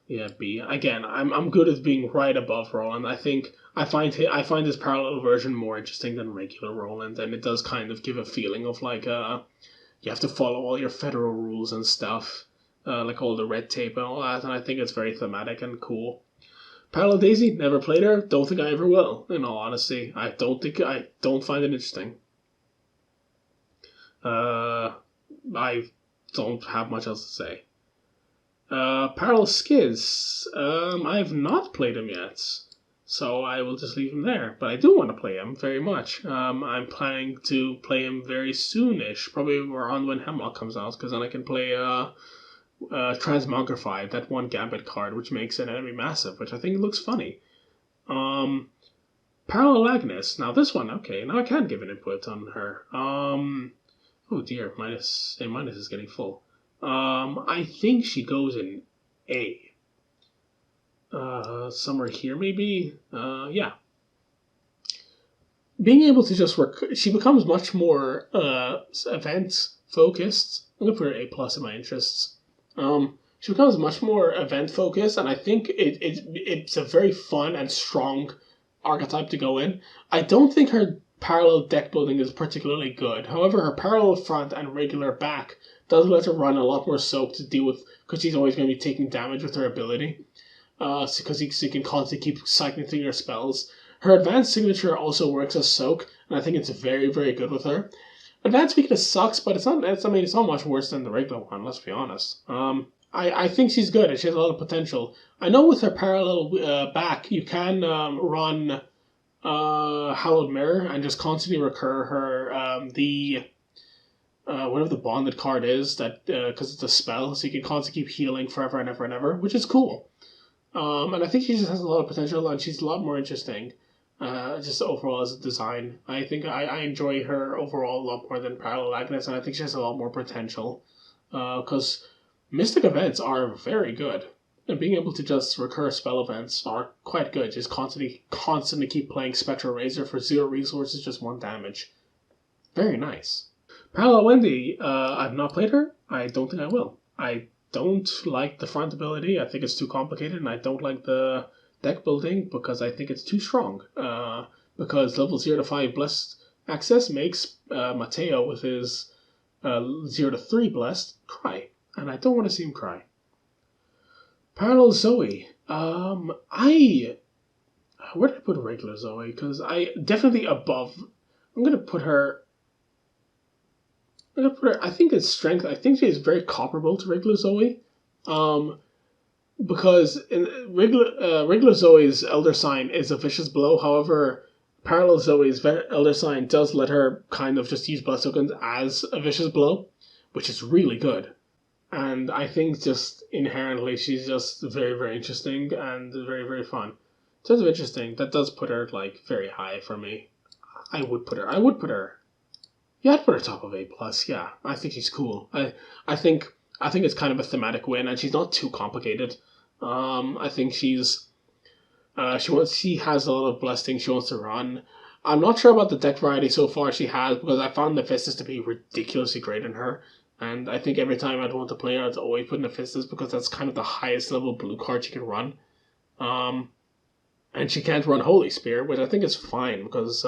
yeah, B. Again, I'm good at being right above Roland. I find his parallel version more interesting than regular Roland, and it does kind of give a feeling of like you have to follow all your federal rules and stuff. Like all the red tape and all that, and I think it's very thematic and cool. Parallel Daisy, never played her, don't think I ever will, in all honesty. I don't find it interesting. I don't have much else to say. Parallel Skids, I have not played him yet, so I will just leave him there. But I do want to play him very much. I'm planning to play him very soonish, probably around when Hemlock comes out, because then I can play Transmogrify, that one Gambit card, which makes an enemy massive, which I think looks funny. Parallel Agnes. Now this one, okay, now I can give an input on her. Oh dear, minus is getting full. I think she goes in A. Somewhere here maybe. Yeah. Being able to just work, she becomes much more event focused. I'm gonna put her A plus in my interests. She becomes much more event focused, and I think it's a very fun and strong archetype to go in. I don't think her parallel deck building is particularly good. However, her parallel front and regular back does let her run a lot more soak to deal with, because she's always going to be taking damage with her ability. Because you can constantly keep cycling through your spells. Her advanced signature also works as soak, and I think it's very, very good with her. Advanced weakness sucks, but it's not much worse than the regular one, let's be honest. I think she's good and she has a lot of potential. I know with her parallel back, you can run Hallowed Mirror and just constantly recur her whatever the bonded card is, that because it's a spell, so you can constantly keep healing forever and ever and ever, which is cool. And I think she just has a lot of potential and she's a lot more interesting. Just overall as a design, I think I enjoy her overall a lot more than Parallel Agnes, and I think she has a lot more potential. Because Mystic events are very good, and being able to just recur spell events are quite good. Just constantly keep playing Spectral Razor for 0 resources, just 1 damage. Very nice. Parallel Wendy, I've not played her. I don't think I will. I don't like the front ability. I think it's too complicated, and I don't like the deck building because I think it's too strong. Because level 0 to 5 blessed access makes Mateo with his 0 to 3 blessed cry, and I don't want to see him cry. Parallel Zoe. Where did I put regular Zoe? Because I definitely above. I'm gonna put her. I think it's strength. I think she is very comparable to regular Zoe. Because in regular Zoe's Elder Sign is a vicious blow. However, Parallel Zoe's Elder Sign does let her kind of just use Blood Tokens as a vicious blow, which is really good. And I think just inherently she's just very, very interesting and very, very fun terms of interesting, that does put her like very high for me. I would put her. Yeah, I'd put her top of A plus. Yeah, I think she's cool. I think it's kind of a thematic win, and she's not too complicated. I think she has a lot of blessed things she wants to run. I'm not sure about the deck variety so far she has, because I found Nephistus to be ridiculously great in her. And I think every time I'd want to play her, I'd always put Nephistus, because that's kind of the highest level blue card she can run. And she can't run Holy Spear, which I think is fine, because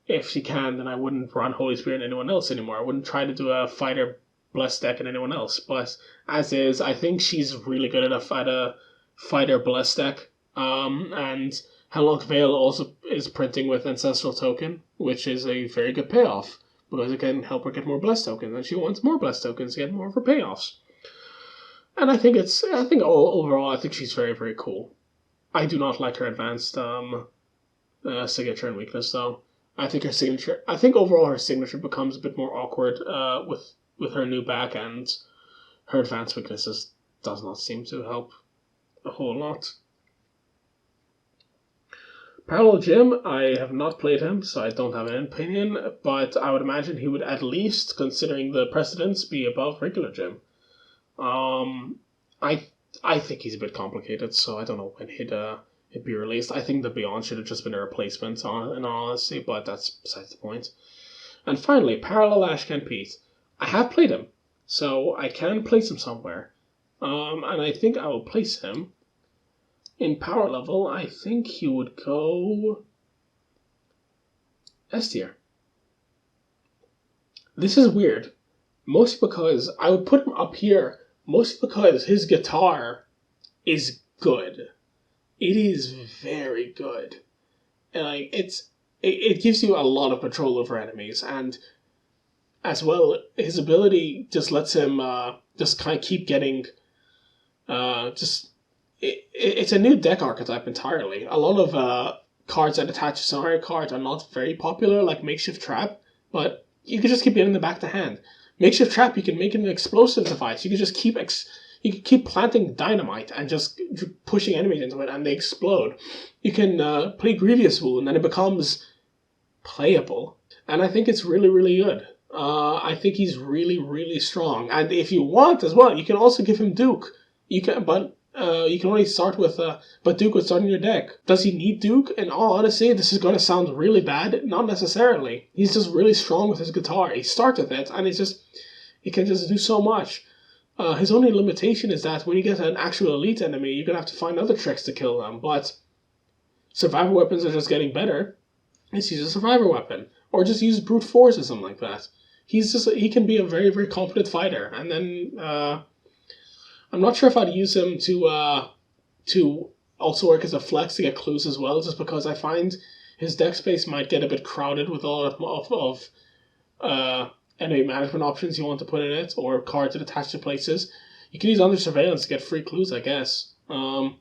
if she can, then I wouldn't run Holy Spear in anyone else anymore. I wouldn't try to do a fighter blessed deck in anyone else. But as is, I think she's really good at a fighter blessed deck. And Hemlock Veil also is printing with Ancestral Token, which is a very good payoff, because it can help her get more blessed tokens, and she wants more blessed tokens to get more of her payoffs. And overall, I think she's very, very cool. I do not like her advanced signature and weakness, though. I think overall her signature becomes a bit more awkward with her new back, and her advanced weaknesses does not seem to help a whole lot. Parallel Jim, I have not played him, so I don't have an opinion, but I would imagine he would, at least, considering the precedents, be above regular Jim. I think he's a bit complicated, so I don't know when he'd be released. I think the Beyond should have just been a replacement, in all honesty, but that's besides the point. And finally, Parallel Ashcan Pete. I have played him, so I can place him somewhere. And I think I will place him in power level. I think he would go S tier. This is weird, mostly because I would put him up here, mostly because his guitar is good. It is very good. And it gives you a lot of control over enemies, and as well, his ability just lets him just kind of keep getting it's a new deck archetype entirely. A lot of cards that attach to scenario cards are not very popular, like Makeshift Trap, but you can just keep getting them back to hand. Makeshift Trap, you can make it an explosive device. You can just keep planting dynamite and just pushing enemies into it, and they explode. You can play Grievous Wound, and it becomes playable. And I think it's really, really good. I think he's really, really strong. And if you want as well, you can also give him Duke. You can only start with, but Duke would start in your deck. Does he need Duke? In all honesty, this is going to sound really bad. Not necessarily. He's just really strong with his guitar. He starts with it, and he can just do so much. His only limitation is that when you get an actual elite enemy, you're going to have to find other tricks to kill them. But survivor weapons are just getting better. Let's use a survivor weapon. Or just use brute force or something like that. He can be a very, very competent fighter. And then, I'm not sure if I'd use him to also work as a flex to get clues as well, just because I find his deck space might get a bit crowded with a lot of enemy management options you want to put in it, or cards that attach to places. You can use Under Surveillance to get free clues, I guess. On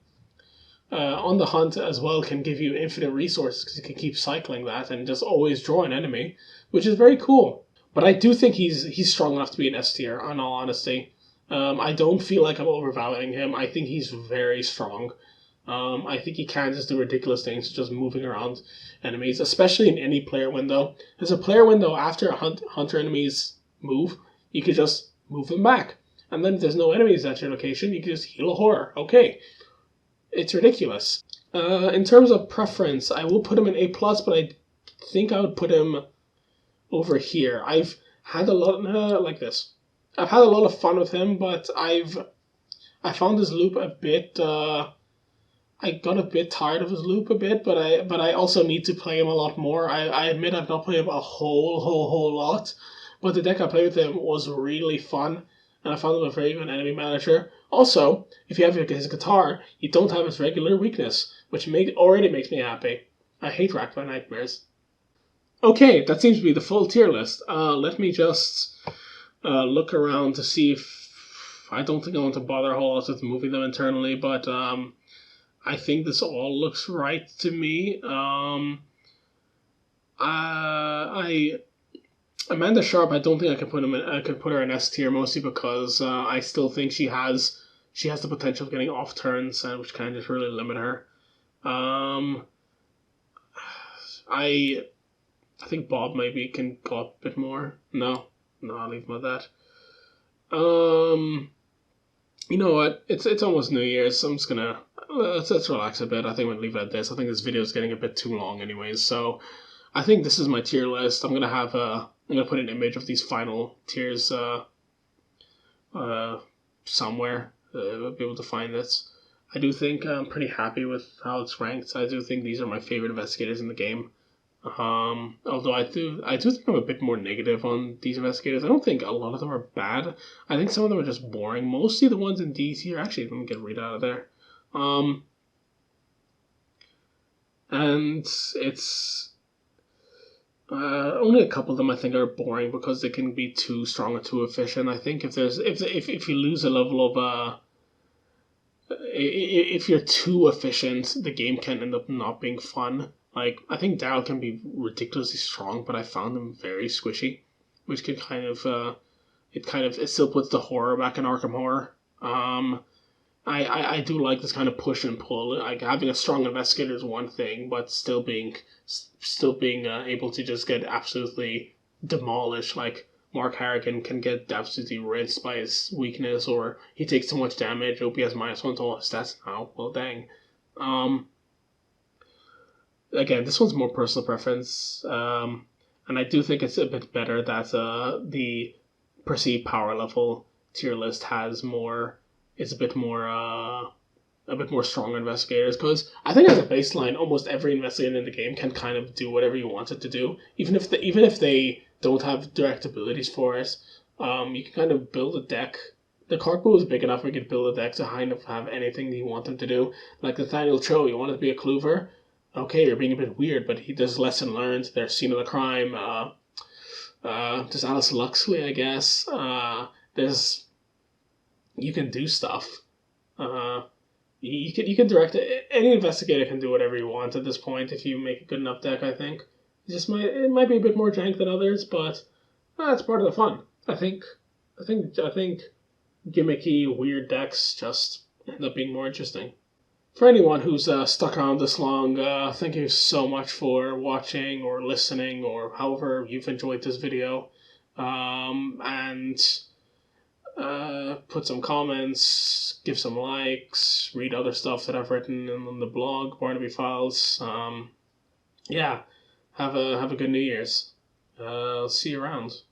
the Hunt as well can give you infinite resources, because you can keep cycling that and just always draw an enemy, which is very cool. But I do think he's strong enough to be an S tier, in all honesty. I don't feel like I'm overvaluing him. I think he's very strong. I think he can just do ridiculous things, just moving around enemies, especially in any player window. There's a player window after hunter enemies move, you can just move them back. And then if there's no enemies at your location, you can just heal a horror. Okay. It's ridiculous. In terms of preference, I will put him in A+, but I think I would put him over here. I've had a lot like this. I've had a lot of fun with him, but I found his loop a bit. I got a bit tired of his loop a bit, but I also need to play him a lot more. I admit I've not played him a whole lot, but the deck I played with him was really fun, and I found him a very good enemy manager. Also, if you have his guitar, you don't have his regular weakness, which already makes me happy. I hate Racked by Nightmares. Okay, that seems to be the full tier list. Let me just look around to see if... I don't think I want to bother a whole lot with moving them internally, but I think this all looks right to me. Amanda Sharp, I don't think I can put her in S tier, mostly because I still think she has the potential of getting off turns, which kind of just really limit her. Um, I think Bob maybe can go up a bit more. No, I'll leave him at that. You know what? It's almost New Year's, so I'm just gonna let's relax a bit. I think we'll leave it at this. I think this video is getting a bit too long, anyways. So I think this is my tier list. I'm gonna put an image of these final tiers uh somewhere. I'll be able to find this. I do think I'm pretty happy with how it's ranked. I do think these are my favorite investigators in the game. Although I do think I'm a bit more negative on these investigators. I don't think a lot of them are bad. I think some of them are just boring. Mostly the ones in D tier. Actually, let me get Reed out of there. And it's only a couple of them I think are boring because they can be too strong or too efficient. I think if you lose a level of if you're too efficient, the game can end up not being fun. Like, I think Daryl can be ridiculously strong, but I found him very squishy, which can it still puts the horror back in Arkham Horror. I do like this kind of push and pull. Like, having a strong investigator is one thing, but still being able to just get absolutely demolished. Like, Mark Harrigan can get absolutely rinsed by his weakness, or he takes too much damage. OPS -1 to all his stats now. Well, dang. Again, this one's more personal preference, and I do think it's a bit better that the perceived power level tier list has more. It's a bit more strong investigators, because I think as a baseline, almost every investigator in the game can kind of do whatever you want it to do, even if they don't have direct abilities for it. You can kind of build a deck. The card pool is big enough where you can build a deck to kind of have anything that you want them to do. Like Nathaniel Cho, you want it to be a Clover. Okay, you're being a bit weird, but he does lesson learned. There's scene of the crime. There's Alice Luxley, I guess. There's you can do stuff. Uh, you can direct it. Any investigator can do whatever you want at this point if you make a good enough deck. I think it might be a bit more jank than others, but that's part of the fun. I think gimmicky weird decks just end up being more interesting. For anyone who's stuck around this long, thank you so much for watching or listening or however you've enjoyed this video. And put some comments, give some likes, read other stuff that I've written on the blog, Barnaby Files. Yeah, have a good New Year's. I'll see you around.